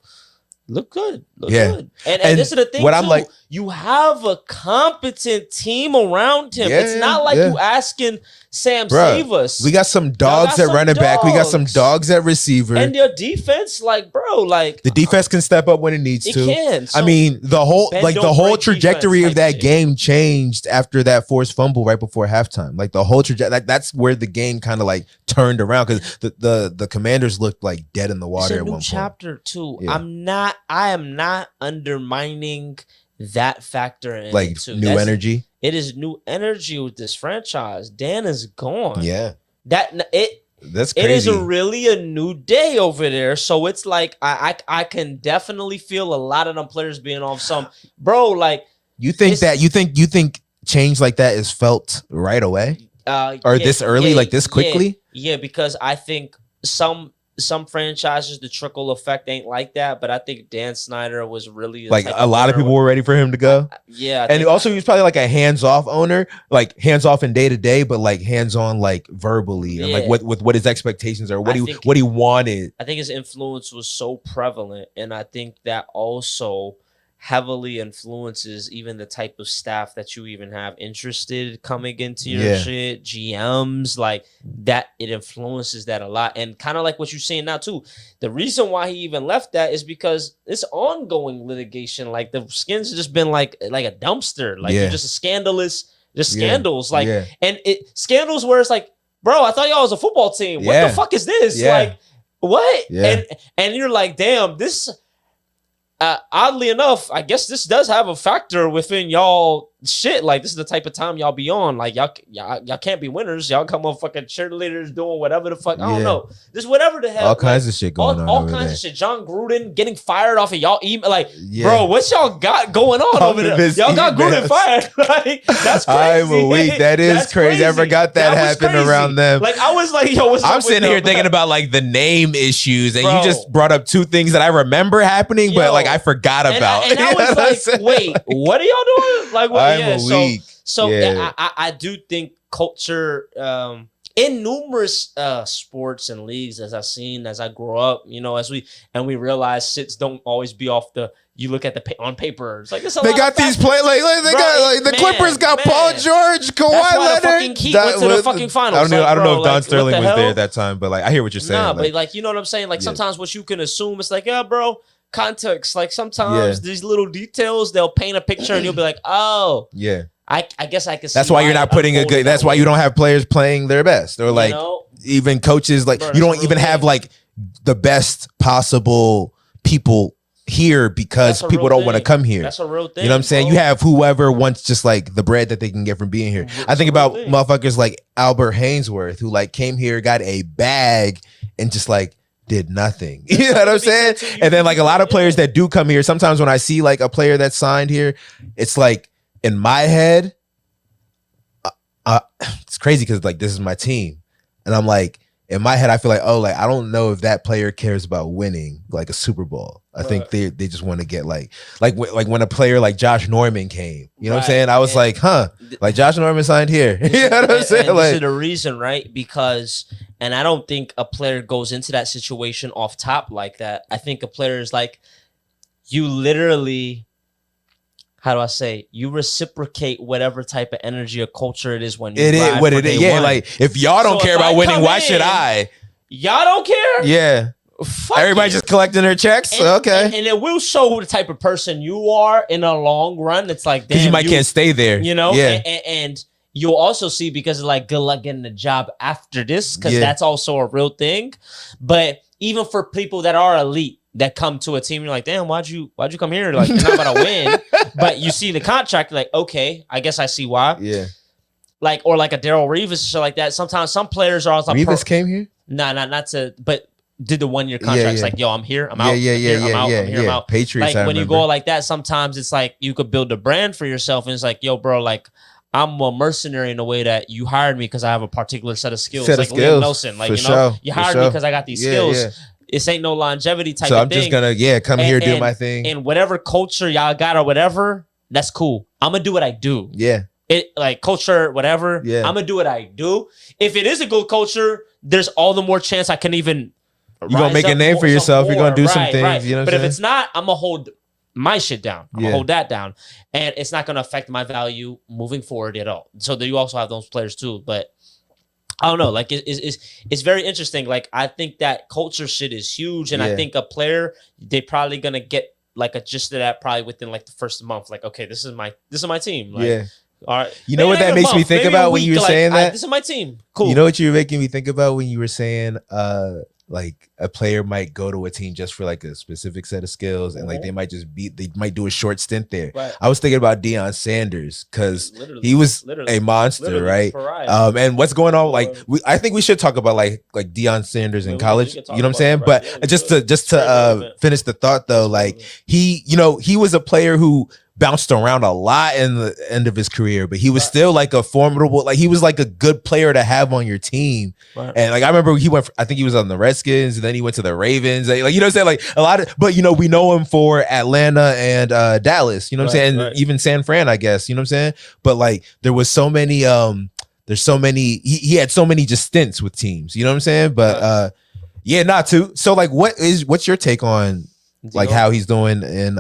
look good, good. And this is the thing. What I'm like, you have a competent team around him. It's not like you asking Sam, save us. We got some dogs at running back. We got some dogs at receiver. And your defense, like, bro, like the defense can step up when it needs to. It can. So I mean, the whole trajectory of that game changed after that forced fumble right before halftime. Like the whole trajectory, that's where the game kind of like turned around because the Commanders looked like dead in the water at one point. Chapter 2. Yeah. I am not undermining that factor in like new energy. It is new energy with this franchise. Dan is gone. Yeah. That's crazy. It is really a new day over there. So it's like I can definitely feel a lot of them players being off some, bro. Like you think change like that is felt right away, or this early, like this quickly? Yeah, because I think some franchises, the trickle effect ain't like that, but I think Dan Snyder was really like a lot of people were ready for him to go. And also he was probably like a hands-off owner, like hands-off in day-to-day, but like hands-on like verbally and like with what his expectations are, what he wanted. I think his influence was so prevalent, and I think that also heavily influences even the type of staff that you even have interested coming into your shit, GMs, like that. It influences that a lot. And kind of like what you're saying now too, the reason why he even left that is because it's ongoing litigation. Like the Skins have just been like a dumpster, like you're just a scandalous, just scandals, like and it scandals where it's like, bro, I thought y'all was a football team. What the fuck is this? Like what? And you're like, damn, this oddly enough, I guess this does have a factor within y'all shit. Like this is the type of time y'all be on. Like y'all can't be winners. Y'all come on fucking cheerleaders doing whatever the fuck. I don't know. Just whatever the hell. All kinds of shit going on. All kinds of shit. John Gruden getting fired off of y'all email. Like, bro, what y'all got going on over there? Y'all got Gruden fired. Like, that's crazy. I'm weak. That is crazy. I forgot that happened around them. Like I was like, yo, what's I'm sitting here thinking about like the name issues, and you just brought up two things that I remember happening, but like I forgot about. And I was like, wait, what are y'all doing? Like, what? So I do think culture in numerous sports and leagues, as I've seen as I grow up, you know, as we realize shits don't always be off the. You look at on paper, it's like they got these play like they got the Clippers got Paul George, Kawhi Leonard. The fucking Heat went to the fucking finals. I don't know if Don Sterling was there at that time, but like I hear what you're saying. Nah, but like you know what I'm saying. Like sometimes what you can assume, it's like, yeah, bro. Context, like sometimes these little details, they'll paint a picture and you'll be like, oh, yeah. I guess I can see. That's why you're not putting a good. That's why you don't have players playing their best, or like even coaches. Like you don't even have like the best possible people here because people don't want to come here. That's a real thing. You know what I'm saying? You have whoever wants just like the bread that they can get from being here. I think about motherfuckers like Albert Hainsworth who like came here, got a bag, and just like did nothing. You know what I'm saying? And then like a lot of players that do come here, sometimes when I see like a player that's signed here, it's like in my head, it's crazy because like this is my team. And I'm like, in my head, I feel like, oh, like I don't know if that player cares about winning like a Super Bowl. I think they just want to get like when a player like Josh Norman came, you know what I'm saying? I was like, huh, like Josh Norman signed here. You know what I'm saying? And like, this is the reason, right? Because, and I don't think a player goes into that situation off top like that. I think a player is like, you literally, how do I say? You reciprocate whatever type of energy or culture it is when you. It is what it is. Yeah, like if y'all don't care about winning, why should I? Y'all don't care? Yeah. Everybody just collecting their checks. Okay. And it will show the type of person you are in the long run. It's like, damn, you might can't stay there. You know? Yeah. And you'll also see, because it's like, good luck getting a job after this, because that's also a real thing. But even for people that are elite, that come to a team, you're like, damn, why'd you come here? Like, you're not about to win. But you see the contract, like, okay, I guess I see why. Yeah. Like, or like a Daryl Reeves or shit like that. Sometimes some players are also Reeves came here? Nah, not to, but did the 1 year contracts. Yeah. Like, yo, I'm here, I'm out. I'm out. Patriots. Like when you go like that, sometimes it's like you could build a brand for yourself, and it's like, yo, bro, like I'm a mercenary in the way that you hired me because I have a particular set of skills. Like Liam Nelson, like you hired me because I got these skills. Yeah. This ain't no longevity type of thing. So I'm just gonna come here, do my thing. And whatever culture y'all got or whatever, that's cool. I'm gonna do what I do. Yeah. It like culture, whatever. Yeah. I'm gonna do what I do. If it is a good culture, there's all the more chance I can even. You're gonna make a name for yourself. You're gonna do some things. Right. You know. But if it's not, I'm gonna hold my shit down. I'm gonna hold that down, and it's not gonna affect my value moving forward at all. So you also have those players too, but. I don't know. Like it's very interesting. Like I think that culture shit is huge, and I think a player they probably gonna get like adjusted at probably within like the first month. Like okay, this is my team. Like, all right. You know what that makes me think about when you were saying that? This is my team. Cool. You know what you were making me think about when you were saying like a player might go to a team just for like a specific set of skills and like they might do a short stint there. Right. I was thinking about Deion Sanders because he was a monster, right? And what's going on? Like I think we should talk about like Deion Sanders in college. You know what I'm saying? But just to finish the thought though, like he was a player who bounced around a lot in the end of his career, but he was still like a formidable, like he was like a good player to have on your team. Right. And like I remember I think he was on the Redskins, and then he went to the Ravens. Like you know what I'm saying? Like a lot of, but we know him for Atlanta and Dallas. You know what I'm saying? And even San Fran, I guess. You know what I'm saying? But like there was so many. There's so many. He had so many just stints with teams. You know what I'm saying? But not too. So like, what's your take on like how he's doing in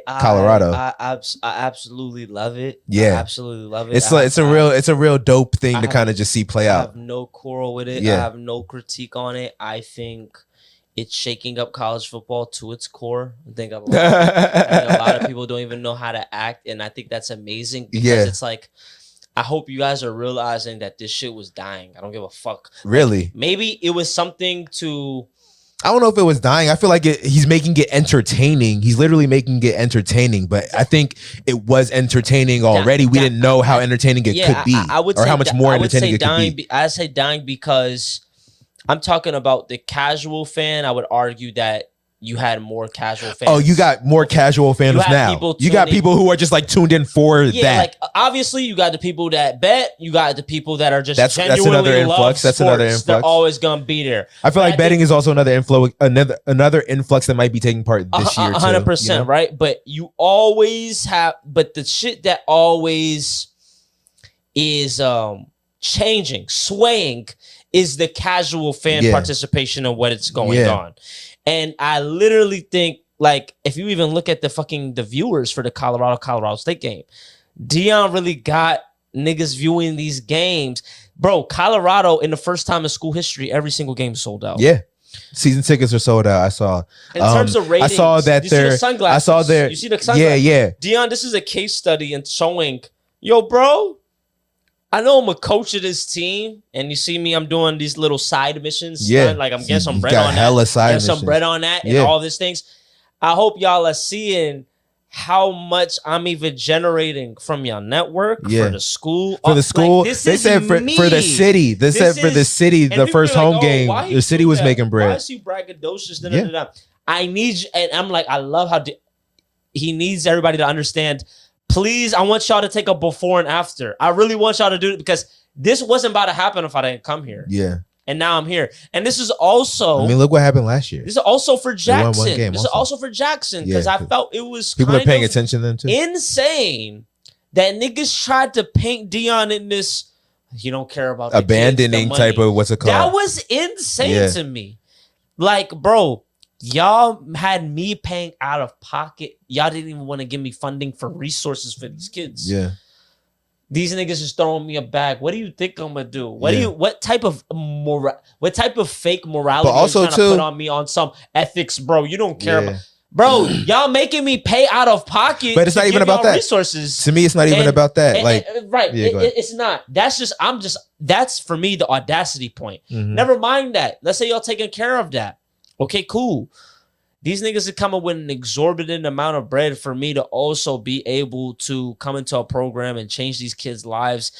Colorado? I absolutely love it. Yeah, I absolutely love it. It's a real dope thing to kind of just see play out. I have no quarrel with it. Yeah. I have no critique on it. I think it's shaking up college football to its core. I think a lot of people don't even know how to act, and I think that's amazing because it's like, I hope you guys are realizing that this shit was dying. I don't give a fuck. Really? Like, maybe it was something to. I don't know if it was dying. I feel like he's making it entertaining. He's literally making it entertaining. But I think it was entertaining already. We didn't know how entertaining it could be, or how much more entertaining it could be. I say dying because I'm talking about the casual fan. I would argue that you had more casual fans. Oh, you got more casual fans now. You got people who are just like tuned in for that. Like obviously you got the people that bet. You got the people that are just that's another influx. That's another influx. They're always gonna be there. I feel like betting is also another influx. Another influx that might be taking part this year. 100%, right? But you always have. But the shit that always is changing, swaying, is the casual fan participation of what it's going on. And I literally think, like, if you even look at the viewers for the Colorado State game, Deion really got niggas viewing these games. Bro, Colorado, in the first time in school history, every single game is sold out. Yeah. Season tickets are sold out. I saw. In terms of ratings, I saw that you see the sunglasses. I saw their. You see the sunglasses. Yeah. Deion, this is a case study in showing, yo, bro, I know I'm a coach of this team, and you see me, I'm doing these little side missions. Yeah. Like I'm getting some bread on that. Getting some bread on that and all these things. I hope y'all are seeing how much I'm even generating from your network for the school. For the school. Like, they said for the city. They said for the city, the first home game, the city was making bread. Why is he braggadocious? I need you. And I'm like, I love how he needs everybody to understand. Please, I want y'all to take a before and after. I really want y'all to do it because this wasn't about to happen if I didn't come here. Yeah. And now I'm here. And this is also... I mean, look what happened last year. This is also for Jackson. This is also for Jackson because I felt it was people are paying attention to them too. Insane that niggas tried to paint Deion in this, you don't care about the abandoning kids, the type of, what's it called? That was insane to me. Like, bro... Y'all had me paying out of pocket. Y'all didn't even want to give me funding for resources for these kids. Yeah. These niggas just throwing me a bag. What do you think I'm gonna do? What type of fake morality are you trying to put on me on some ethics, bro? You don't care about, bro. Y'all making me pay out of pocket. But it's not even about that. Resources. To me, it's not even about that. It's not. That's for me the audacity point. Never mind that. Let's say y'all taking care of that. Okay, cool. these niggas are coming with an exorbitant amount of bread for me to also be able to come into a program and change these kids' lives.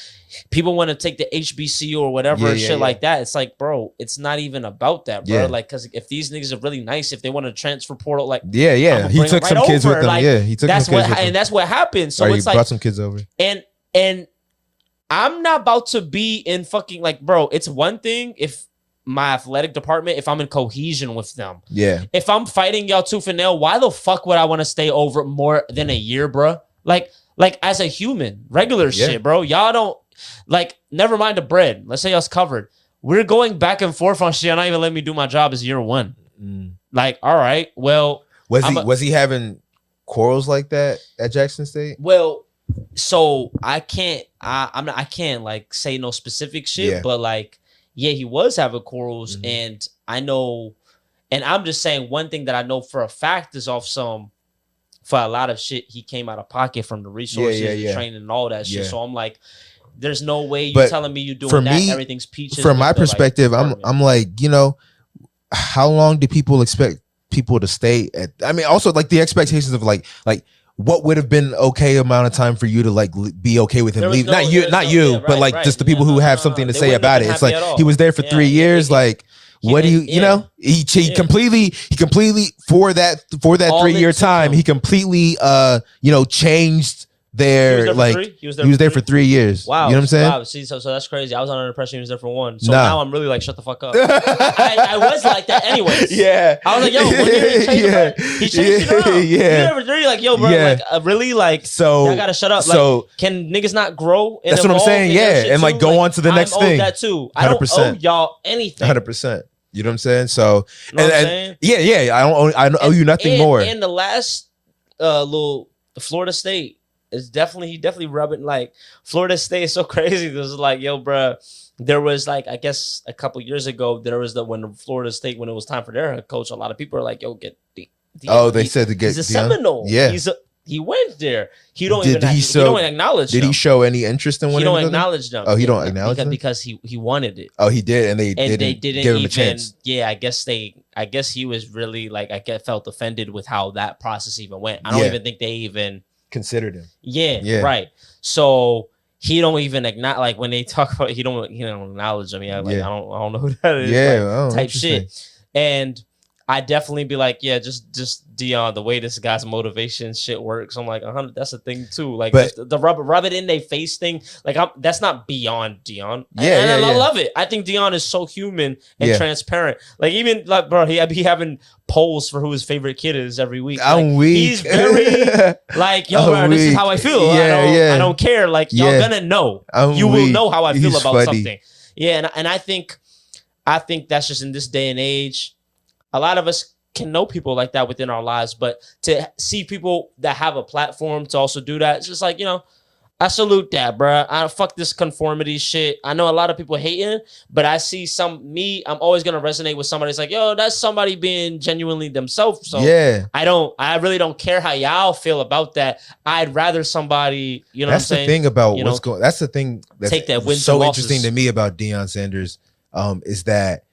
People want to take the HBCU or whatever shit like that. It's like, bro, it's not even about that, bro. Yeah. Like, because if these niggas are really nice, if they want to transfer portal, like, he took some kids with him. Like, he took that's some kids with him. And that's what happened. So or it's he brought some kids over. And I'm not about to be in fucking, like, bro, it's one thing if my athletic department, if I'm in cohesion with them. Yeah. If I'm fighting y'all tooth and nail, why the fuck would I want to stay over more than a year, bro? Like as a human, regular shit, bro. Y'all don't, like, never mind the bread. Let's say y'all's covered. We're going back and forth on shit. You're not even letting me do my job as year one. Like, all right, well. Was he having quarrels like that at Jackson State? Well, so I can't like say no specific shit, but like, yeah, he was having quarrels, and I know, and I'm just saying one thing that I know for a fact is off some, for a lot of shit, he came out of pocket from the resources, the training, and all that shit. So I'm like, there's no way you're telling me you're doing that. Everything's peaches. From my perspective, I'm like, you know, how long do people expect people to stay at? I mean, also like the expectations of like what would have been okay amount of time for you to like be okay with him leaving? Not you, but like just the people who have something to say about it. It's like he was there for 3 years. Like, what do you know? He completely for that 3 year time, he completely changed their he was there for 3 years. Wow, you know what I'm saying? Wow, see, so that's crazy. I was under the impression he was there for 1. So now I'm really like, shut the fuck up. I was like that anyways. Yeah, I was like, yo, when he changed it around. He there for 3, like, yo, bro, like, really, like, so I gotta shut up. So like, can niggas not grow? That's what I'm saying. Yeah, and like go on to the next thing. That too. I don't owe y'all anything. 100%. You know what I'm saying? So you know what I'm saying? Yeah. I don't owe you nothing more. And the last the Florida State. It's definitely rubbing, like, Florida State is so crazy. This is like, yo, bro, there was like, I guess a couple years ago, there was when Florida State, when it was time for their head coach, a lot of people are like, yo, get they said to get he's a Seminole. Yeah. He went there. He don't acknowledge Did them. He show any interest in winning? He don't acknowledge them. Oh, he don't acknowledge them? Because he wanted it. Oh, he did, and they didn't give him a chance. Yeah, I guess he was really like, felt offended with how that process even went. I don't even think they even considered him. Yeah, right. So he don't even acknowledge, like, when they talk about, he don't acknowledge them. Yeah, like, I don't know who that is. Yeah, like, type shit. And I definitely be like, yeah, just Dion, the way this guy's motivation shit works. I'm like, 100. That's a thing too. Like, just the rub it in their face thing. Like, that's not beyond Dion. And I love it. I think Dion is so human and transparent. Like, even like, bro, he be having polls for who his favorite kid is every week. I'm weak. He's very like, yo, bro, this is how I feel. I don't care. Like, y'all gonna know. You will know how I feel about something. Yeah, and I think that's just in this day and age. A lot of us can know people like that within our lives, but to see people that have a platform to also do that, it's just like, I salute that, bro. I fuck this conformity shit. I know a lot of people hating, but I see I'm always going to resonate with somebody that's like, yo, that's somebody being genuinely themselves. So yeah, I really don't care how y'all feel about that. I'd rather somebody, that's the thing about that's the thing that's take that wins so and interesting to me about Deion Sanders, is that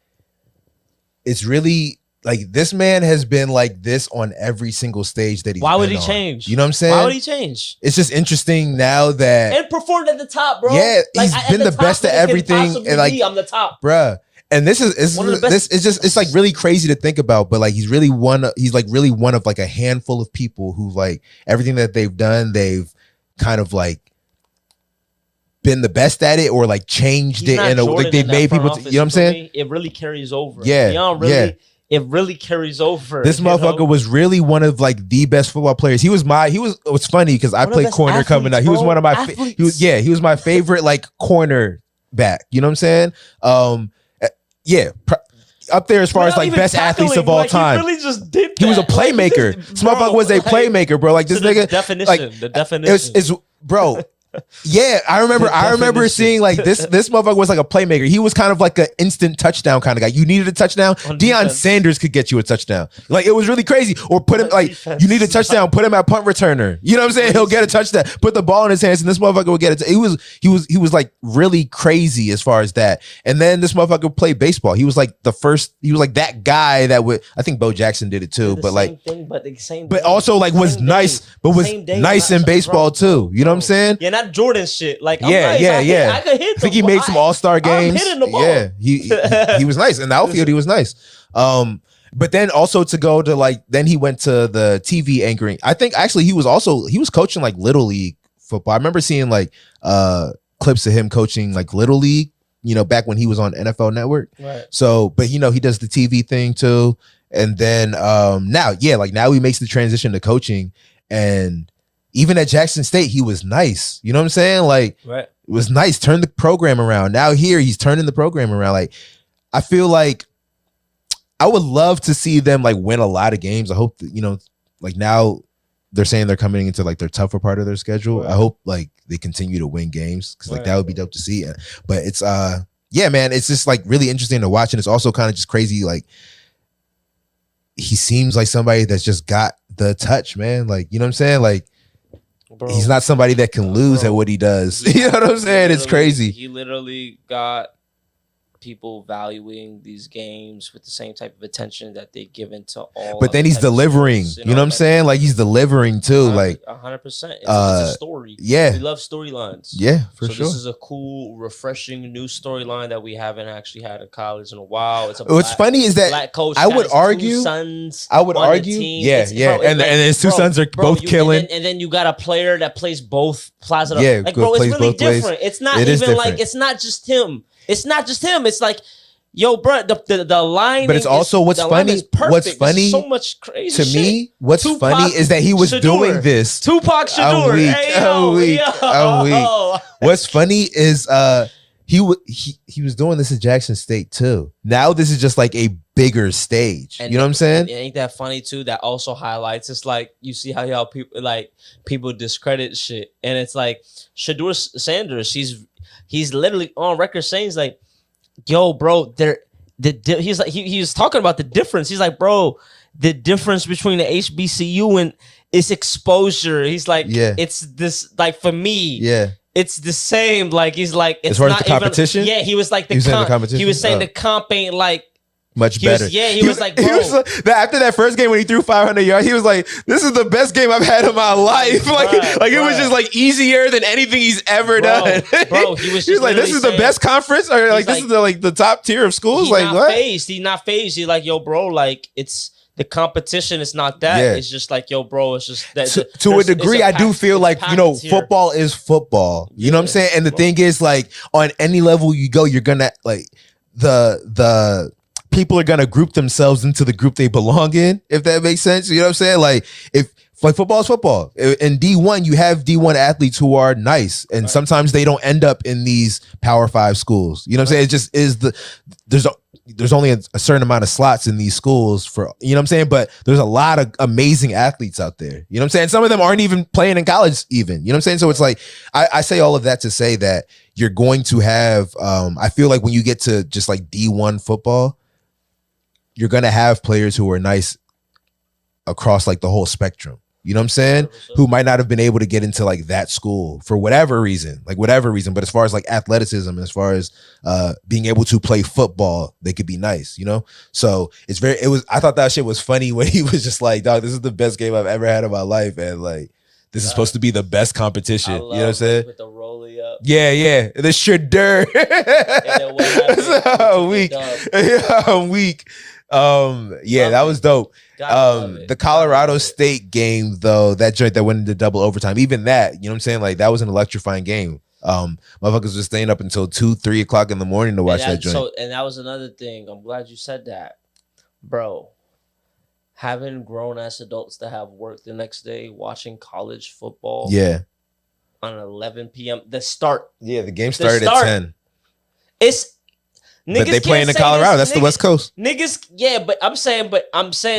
it's really, like, this man has been like this on every single stage that he's Why would he on. change? You know what I'm saying? Why would he change? It's just interesting now that... And performed at the top, bro. Yeah, like, he's been the best at everything. And like, I'm the top. Bruh. And it's like really crazy to think about, but like he's really one of like a handful of people who, like, everything that they've done, they've kind of like been the best at it, or like changed it in a, like, they've made people, you know what I'm saying? It really carries over. Yeah. It really carries over. This motherfucker was really one of like the best football players. It's funny because I played corner coming out. He was one of my he was my favorite, like, corner back. You know what I'm saying? Up there as far as like best athletes of all time. He really just did that. He was a playmaker. This motherfucker was a playmaker, bro. Like, this nigga, the definition. like, The definition. It's bro. Yeah, I remember definition. seeing like this motherfucker was like a playmaker. He was kind of like an instant touchdown kind of guy. You needed a touchdown, On Deion defense. Sanders could get you a touchdown. Like, it was really crazy. Or put him On like, defense. you need a touchdown, put him at punt returner. You know what I'm saying? He'll get a touchdown. Put the ball in his hands and this motherfucker will get it. He was like really crazy as far as that. And then this motherfucker played baseball. He was like that guy that would, I think Bo Jackson did it too, but like but also like was nice, but was nice in baseball too. You know what I'm saying? Yeah, not Jordan shit. Like, I'm Yeah, nice. yeah. I could hit. I think he made some all-star games. I'm hitting the ball. Yeah, he was nice in the outfield. He was nice. But then also to go to like, then he went to the TV anchoring. I think actually he was coaching like Little League football. I remember seeing like clips of him coaching like Little League, you know, back when he was on NFL Network. Right. So, but you know, he does the TV thing too. And then now he makes the transition to coaching. And even at Jackson State, he was nice. You know what I'm saying? Like, right. It was nice. Turn the program around. Now here he's turning the program around. Like, I feel like I would love to see them like win a lot of games. I hope that, you know, like now they're saying they're coming into like their tougher part of their schedule. Right. I hope like they continue to win games because like that would be dope to see. But it's yeah, man, it's just like really interesting to watch. And it's also kind of just crazy. Like, he seems like somebody that's just got the touch, man. Like, you know what I'm saying? Like, bro, he's not somebody that can lose at what he does. You know what I'm saying? It's crazy. He literally got people valuing these games with the same type of attention that they give into all. But then he's delivering. You know what I'm saying? Like, he's delivering too. Like 100%. It's a story. Yeah, we love storylines. Yeah, for sure. This is a cool, refreshing new storyline that we haven't actually had in college in a while. It's a what's funny is that black coach. I would argue. Sons. I would argue. Yeah, yeah. And his two sons are both killing. And then you got a player that plays both Plaza. Yeah, like, bro, it's really different. It's not even like, it's not just him. It's not just him. It's like, yo, bro, the line. But it's also what's funny. What's funny? So much crazy to me. What's funny is that he was doing this. Tupac Shadur. A week. What's funny is he was doing this at Jackson State too. Now this is just like a bigger stage. You know what I'm saying? Ain't that funny too? That also highlights. It's like you see how y'all people discredit shit, and it's like Shadur Sanders. He's literally on record saying, he's like, yo, bro, he's like, he was talking about the difference. He's like, bro, the difference between the HBCU and its exposure. He's like, it's this, like, for me, it's the same. Like, he's like, it's as far not as the competition. Even, he was like the competition. He was saying the comp ain't like much better. He was like, bro. After that first game when he threw 500 yards, he was like, this is the best game I've had in my life. It was just like easier than anything he's ever done. Bro, he was like, this is the best conference? Or like, this is the top tier of schools? Like, what? He's not phased. He's like, yo, bro, like, it's the competition is not that. Yeah. It's just like, yo, bro, it's just that. To a degree, I do feel like, you know, football is football. You know what I'm saying? And the thing is, like, on any level you go, you're gonna, like, the people are gonna group themselves into the group they belong in, if that makes sense. You know what I'm saying? Like, if like football is football. In D1, you have D1 athletes who are nice, and sometimes they don't end up in these Power 5 schools. You know what I'm saying? It just is there's only a certain amount of slots in these schools for, you know what I'm saying? But there's a lot of amazing athletes out there. You know what I'm saying? Some of them aren't even playing in college even. You know what I'm saying? So it's like, I say all of that to say that you're going to have, I feel like when you get to just like D1 football, you're going to have players who are nice across like the whole spectrum. You know what I'm saying? 100%. Who might not have been able to get into like that school for whatever reason. But as far as like athleticism, as far as being able to play football, they could be nice, you know? So I thought that shit was funny when he was just like, dog, this is the best game I've ever had in my life. And like, this is supposed to be the best competition. You know what I'm saying? With the rollie up. Yeah. The Shadur. Weak. That was dope. The Colorado State game, though, that joint that went into double overtime, even that, you know what I'm saying? Like, that was an electrifying game. Motherfuckers were staying up until 2-3 o'clock in the morning to watch that joint. And that was another thing. I'm glad you said that. Bro, having grown ass adults that have work the next day, watching college football. Yeah. On 11 p.m. The start. Yeah, the game started at 10. But they playing in Colorado. That's the West Coast. Niggas, yeah, but I'm saying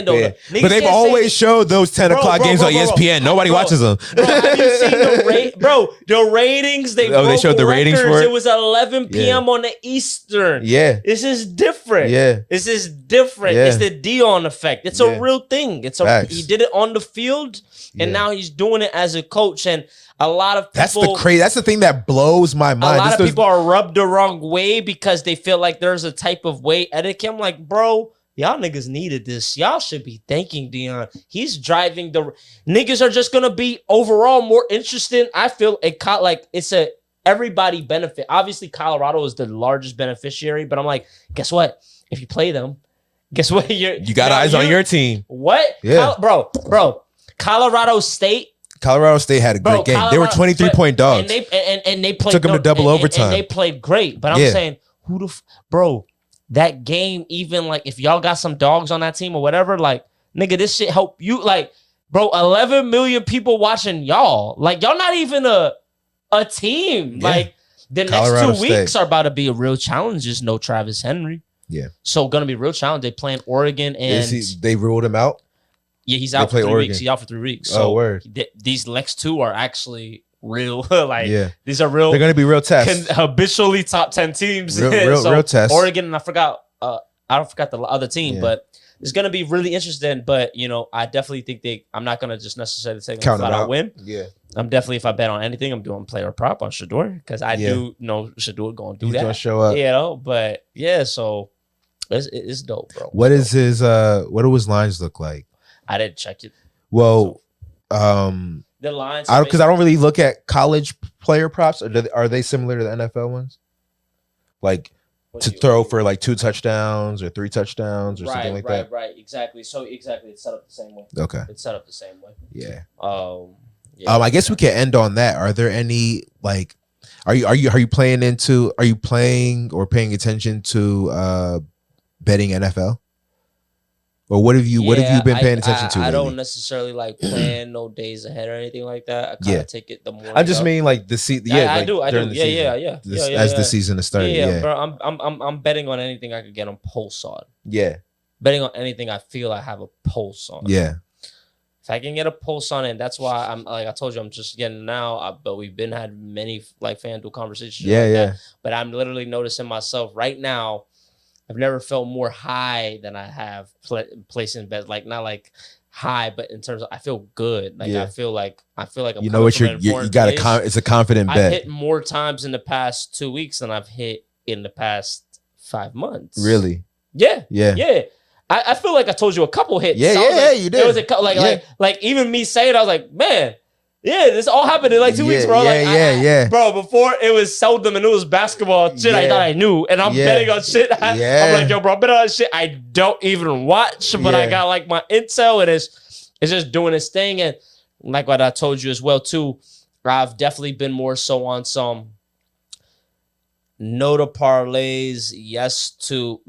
though. Yeah. But they've always showed those 10 o'clock games on ESPN. Nobody watches them. Bro, have you seen the ratings? They showed the ratings for it? It was 11 p.m. on the Eastern. Yeah. This is different. Yeah. This is different. Yeah. It's the Dion effect. It's a real thing. He did it on the field, and now he's doing it as a coach. And a lot of people, that's the thing that blows my mind. A lot of people are rubbed the wrong way because they feel like there's a type of way etiquette. I'm like, bro, y'all niggas needed this. Y'all should be thanking Dion. He's driving niggas are just gonna be overall more interested. I feel it's a everybody benefit. Obviously, Colorado is the largest beneficiary, but I'm like, guess what? If you play them, guess what? You got eyes on your team. What? Yeah, bro. Colorado State had a great game. They were 23-point dogs. And they played took them to double overtime. And they played great. But I'm saying, bro, that game, even like if y'all got some dogs on that team or whatever, like, nigga, this shit help you. Like, bro, 11 million people watching y'all. Like, y'all not even a team. Yeah. Like, the Colorado next 2 weeks are about to be a real challenge. There's no Travis Henry. Yeah. So gonna be a real challenge. They playing Oregon and they ruled him out. Yeah, he's out for 3 weeks. He's out for 3 weeks. So word. These next two are actually real. These are They're real. going to be real tests. Habitually top 10 teams. Real tests. Oregon, and I forgot the other team, but it's going to be really interesting. But, I definitely think I'm not going to just necessarily take them flat out win. Yeah. I'm definitely, if I bet on anything, I'm doing player prop on Shador because I do know Shador going to do that. He's going to show up. But so it's dope, bro. What do his lines look like? I didn't check it. Well, the lines, because I don't really look at college player props. Are they similar to the NFL ones? Like throw for like 2 touchdowns or 3 touchdowns or something like that. Right, exactly. So exactly, it's set up the same way. Okay, it's set up the same way. Yeah. I guess we can end on that. Are there any like? Are you playing or paying attention to betting NFL? Or what have you been paying attention to? I don't necessarily like plan no days ahead or anything like that. I kind of take it the morning. I just mean like the season. Yeah, I do. Yeah. As the season is starting. Yeah, bro. I'm betting on anything I could get a pulse on. Yeah. Betting on anything I feel I have a pulse on. Yeah. If I can get a pulse on it, that's why I'm like I told you I'm just getting now. But we've had many like FanDuel conversations. That. But I'm literally noticing myself right now. I've never felt more high than I have placing bets. Like not like high, but in terms of I feel good. Like I feel like I'm you know what you got it's a confident bet. I've hit more times in the past 2 weeks than I've hit in the past 5 months. Really? Yeah. I feel like I told you a couple hits. Yeah, you did. It was a couple like even me saying I was like, man. Yeah, this all happened in like 2 weeks, bro. Bro, before it was seldom and it was basketball shit I thought I knew. And I'm betting on shit. I'm like, yo, bro, I'm betting on shit I don't even watch. But I got like my intel and it's just doing its thing. And like what I told you as well, too, I've definitely been more so on some no to parlays, yes to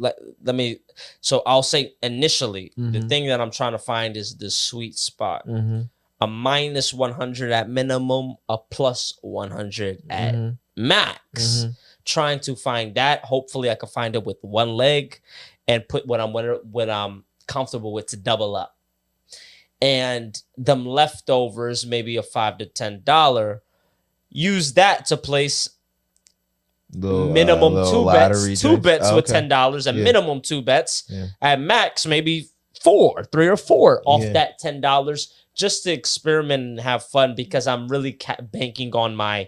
so I'll say initially, the thing that I'm trying to find is the sweet spot. A minus 100 at minimum, a plus 100 at max. Trying to find that. Hopefully, I can find it with one leg and put what I'm comfortable with to double up. And them leftovers, maybe a $5 to $10, use that to place minimum two bets with $10 and minimum 2 bets. At max, maybe 3 or 4 off that $10. Just to experiment and have fun because I'm really banking on my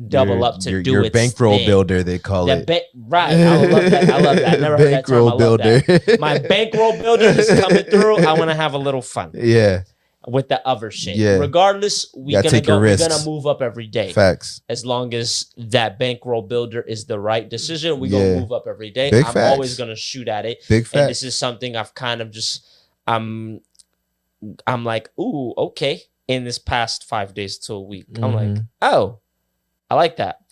double up to do it. Your bankroll builder, they call it. Right. I love that. I never heard that term. I love that. My bankroll builder is coming through. I want to have a little fun. Yeah. With the other shit. Yeah. Regardless, we're gonna move up every day. Facts. As long as that bankroll builder is the right decision, we're gonna move up every day. I'm always gonna shoot at it. Big facts. And this is something I've kind of just I'm like, ooh, okay. In this past 5 days to a week, I'm like, oh, I like that.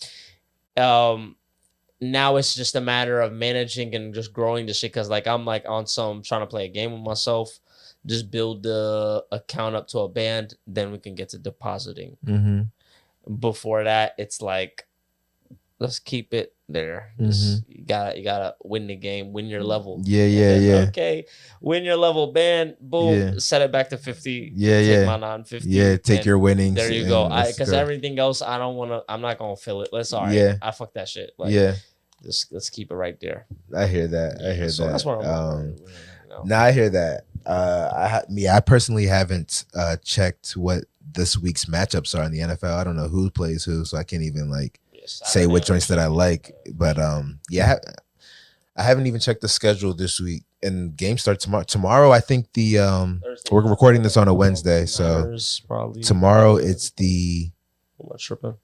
Now it's just a matter of managing and just growing the shit because like I'm like on some trying to play a game with myself, just build the account up to a band, then we can get to depositing. Before that, it's like let's keep it there. You gotta win the game, win your level. Yeah. Okay, win your level. Ban, boom, set it back to 50. Take my non-50. Yeah, take your winnings. There you go. Because everything else, I don't want to. I'm not gonna feel it. Let's I fuck that shit. Like, just let's keep it right there. I hear that. That's what I'm. Now I hear that. I personally haven't checked what this week's matchups are in the NFL. I don't know who plays who, so I can't even like say which joints that I like. But I haven't even checked the schedule this week. And games start tomorrow. Tomorrow, I think we're recording this on a Wednesday, so tomorrow it's the. I'm not tripping.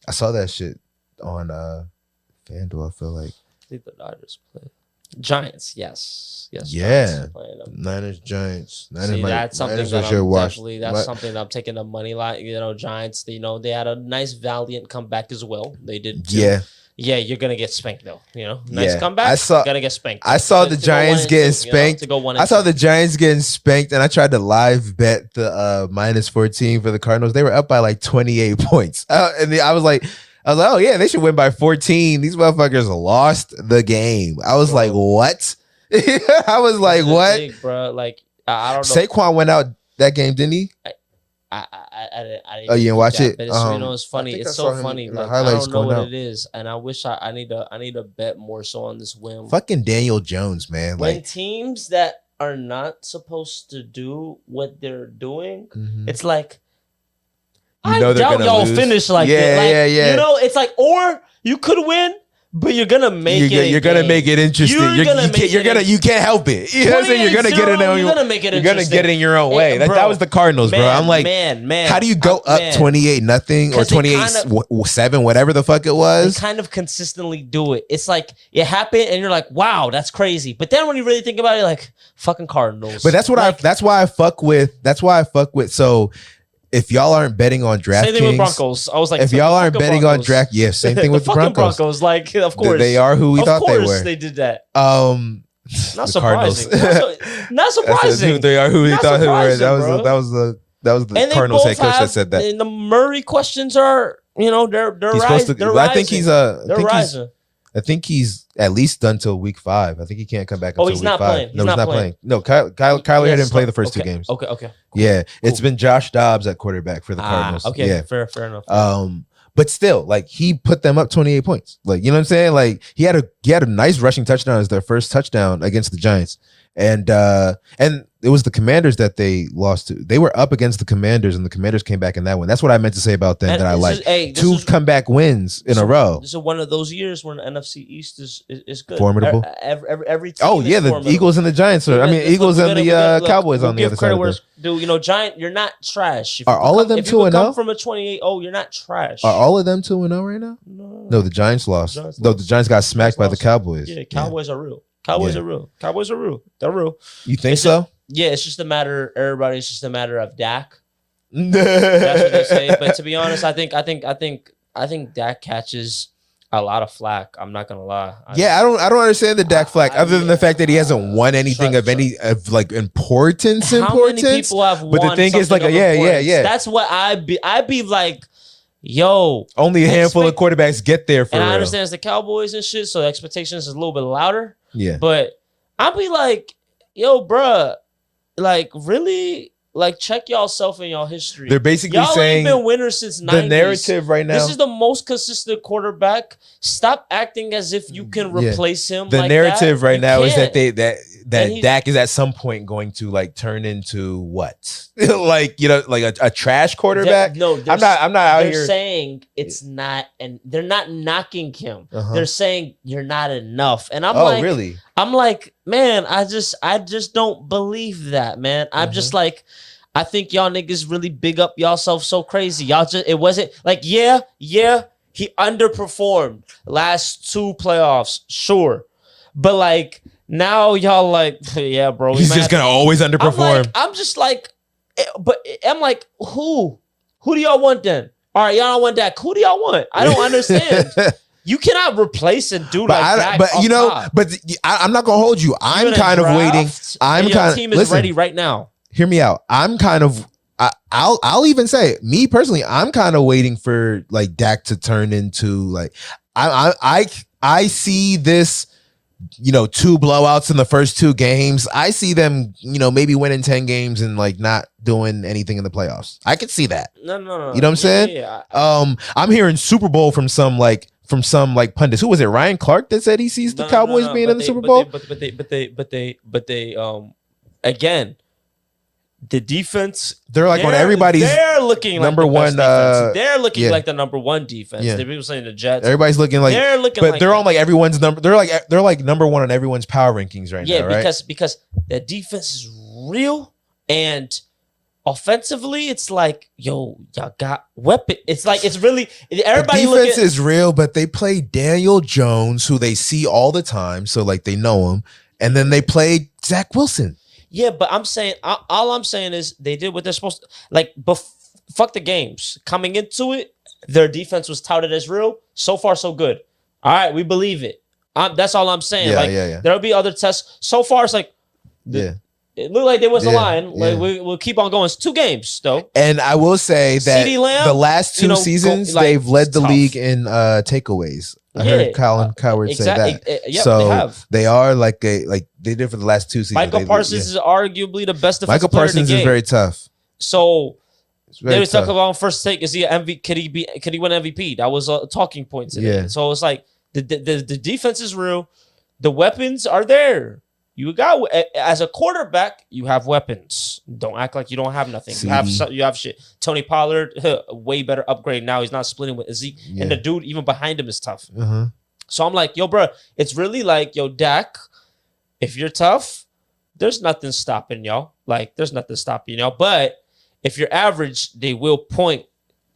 I saw that shit on FanDuel. I feel like I think the Niners play. Giants, yes. Yeah, Niners, Giants. See, that's something that I'm definitely. That's something I'm taking the money line. Giants. They had a nice valiant comeback as well. They did. Too. Yeah, you're gonna get spanked though. Nice comeback. Gonna get spanked. I saw the Giants getting spanked. I saw the Giants getting spanked, and I tried to live bet the -14 for the Cardinals. They were up by like 28 points, and I was like, oh yeah, they should win by 14. These motherfuckers lost the game. I was like, what? I was like, what, big, bro? Like, I don't know. Saquon went out that game, didn't he? I didn't. Oh, you didn't watch it? But it's funny. It's so funny. Like, I don't know what it is, and I wish I need to bet more so on this win. Fucking Daniel Jones, man. When teams that are not supposed to do what they're doing, it's like. I doubt y'all finish like that. Yeah. It's like, or you could win, but you're gonna make it. You're gonna make it interesting. You can't help it. You know what I'm saying? You're gonna get it. You're gonna make it. You're gonna get it in your own way. That was the Cardinals, bro. I'm like, man. How do you go up 28-0 or 28-7, whatever the fuck it was? They kind of consistently do it. It's like it happened, and you're like, wow, that's crazy. But then when you really think about it, you're like, fucking Cardinals. But that's what that's why I fuck with. So. If y'all aren't betting on DraftKings, same thing with Broncos. I was like, if y'all aren't betting on same thing with the Broncos. Like, of course, they are who we thought they were. Of course, they did that. Not surprising. Not surprising. They are who we thought they were. That was the Cardinals head coach that said that. And the Murray questions are, they're rising. I think rising. I think he's at least done till week 5. I think he can't come back until week 5. Playing. No, he's not playing. No, Kyler didn't play the first 2 games. Okay. Cool. Yeah, it's been Josh Dobbs at quarterback for the Cardinals. Okay, yeah. fair enough. But still, like, he put them up 28 points. Like, you know what I'm saying? Like, he had a nice rushing touchdown as their first touchdown against the Giants. And it was the Commanders that they lost to. They were up against the Commanders, and the Commanders came back in that one. That's what I meant to say about them. That I like 2 comeback wins in a row. This is one of those years when the NFC East is good, formidable. Every team. Oh yeah, the Eagles and the Giants are. Eagles and the Cowboys on the other side. Dude, Giant, you're not trash. Are all of them 2-0? Come from a 28-0, you're not trash. Are all of them 2-0 right now? No, the Giants lost. Though the Giants got smacked by the Cowboys. Yeah, Cowboys are real. Cowboys are real. Cowboys are real. They're real. You think so? It's just a matter. It's just a matter of Dak. That's what they say. But to be honest, I think Dak catches a lot of flack. I'm not gonna lie. I don't understand the Dak flack other than the fact that he hasn't won anything of importance. How many people have won? But the thing is, yeah. That's what I'd be like. Yo, only a handful of quarterbacks get there for real. I understand it's the Cowboys and shit, so the expectations is a little bit louder. Yeah. But I'll be like, yo, bruh, like, really? Like, check y'allself in y'all history. They're basically y'all saying ain't been winners since 90s. The narrative right now. This is the most consistent quarterback. Stop acting as if you can replace him. The narrative right now is that Dak is at some point going to like turn into what? like a trash quarterback? I'm not out here. They're saying it's not, and they're not knocking him. They're saying you're not enough. And I'm like, really? I'm like, man, I just don't believe that, man. I'm just like, I think y'all niggas really big up y'allself so crazy. It wasn't like, yeah, he underperformed last 2 playoffs, sure. But like, now y'all like, yeah, bro. He's just gonna always underperform. I'm just like, but I'm like, who do y'all want then? All right, y'all don't want Dak. Who do y'all want? I don't understand. You cannot replace a dude like that. But I'm not gonna hold you. I'm kind of waiting. Your team is ready right now. Hear me out. I'll even say, me personally, I'm kind of waiting for like Dak to turn into like. I see this, 2 blowouts in the first 2 games. I see them, maybe winning 10 games and like not doing anything in the playoffs. I could see that. No. You know what I'm saying? Yeah. I'm hearing Super Bowl from some pundits. Who was it? Ryan Clark that said he sees the Cowboys being in the Super Bowl. But they again, the defense. They're like on everybody's. They're looking number like the best one. Defense. They're looking like the number 1 defense. Yeah. People saying the Jets. Everybody's looking like but they're on like everyone's number. They're like number 1 on everyone's power rankings right now. Right? because the defense is real, and offensively, it's like, yo, y'all got weapon. It's like it's really everybody. The defense is real, but they play Daniel Jones, who they see all the time, so like they know him, and then they play Zach Wilson. Yeah, but I'm saying all I'm saying is they did what they're supposed to. Like, fuck the games. Coming into it, their defense was touted as real. So far, so good. All right, we believe it. That's all I'm saying. Yeah. There'll be other tests. So far, it's like, it looked like they was the line. Like we'll keep on going. It's 2 games though. And I will say that the last 2 seasons they've led the league in takeaways. I heard Colin Coward say that. So they are like they did for the last 2 seasons. Michael Parsons is arguably the best defensive Michael player Parsons in the game. is very tough. So they was talking tough. about first take. Is he an MVP? Could he win MVP? That was a talking point today. Yeah. So it's like the defense is real. The weapons are there. You got as a quarterback, you have weapons. Don't act like you don't have nothing. You have shit. Tony Pollard, way better upgrade now. He's not splitting with Zeke, and the dude even behind him is tough. So I'm like, yo, bro, it's really like, yo, Dak, if you're tough, there's nothing stopping y'all. Like, there's nothing stopping y'all. But if you're average, they will point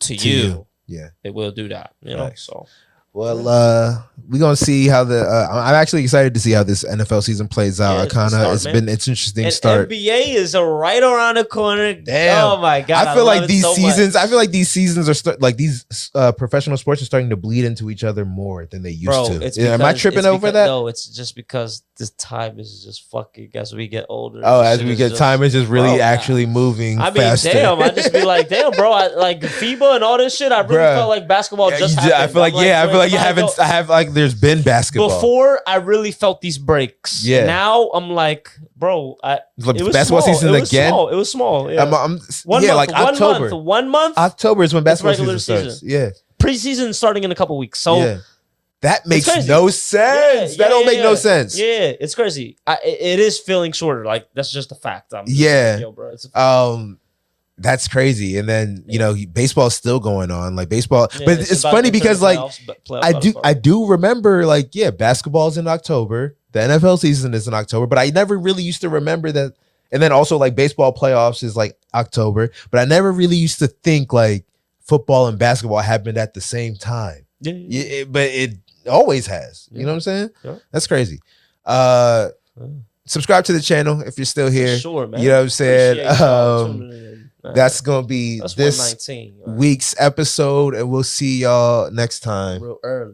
to you. Yeah, they will do that. You know, so. Well, we're gonna see how I'm actually excited to see how this NFL season plays out. It's an interesting start. NBA is right around the corner. Damn. Oh my god! I feel like these seasons. I feel like these seasons are these professional sports are starting to bleed into each other more than they used to. Am I tripping over that? No, it's just because this time is just fucking as we get older. Oh, as we get time is just really actually moving. I mean, faster. Damn, I just be like, damn, bro, like FIBA and all this shit. I really felt like basketball just happened. I feel like there's been basketball. Before, I really felt these breaks. Yeah. Now I'm like, bro, it was basketball small. season again. It was small. Yeah. Like October. 1 month. October is when basketball season starts. Yeah. Preseason starting in a couple weeks. So that makes no sense. That don't make no sense. Yeah, it's crazy. It is feeling shorter. Like that's just a fact. Like, yo, bro, it's that's crazy. And then baseball's still going on, like baseball. But it's funny because like I do remember like basketball's in October. The NFL season is in October, but I never really used to remember that. And then also like baseball playoffs is like October, but I never really used to think like football and basketball happened at the same time. Yeah. But it always has. You know what I'm saying? Yeah. That's crazy. Subscribe to the channel if you're still here. Sure, man. You know what I'm saying? That's gonna be this week's episode, and we'll see y'all next time. Real early.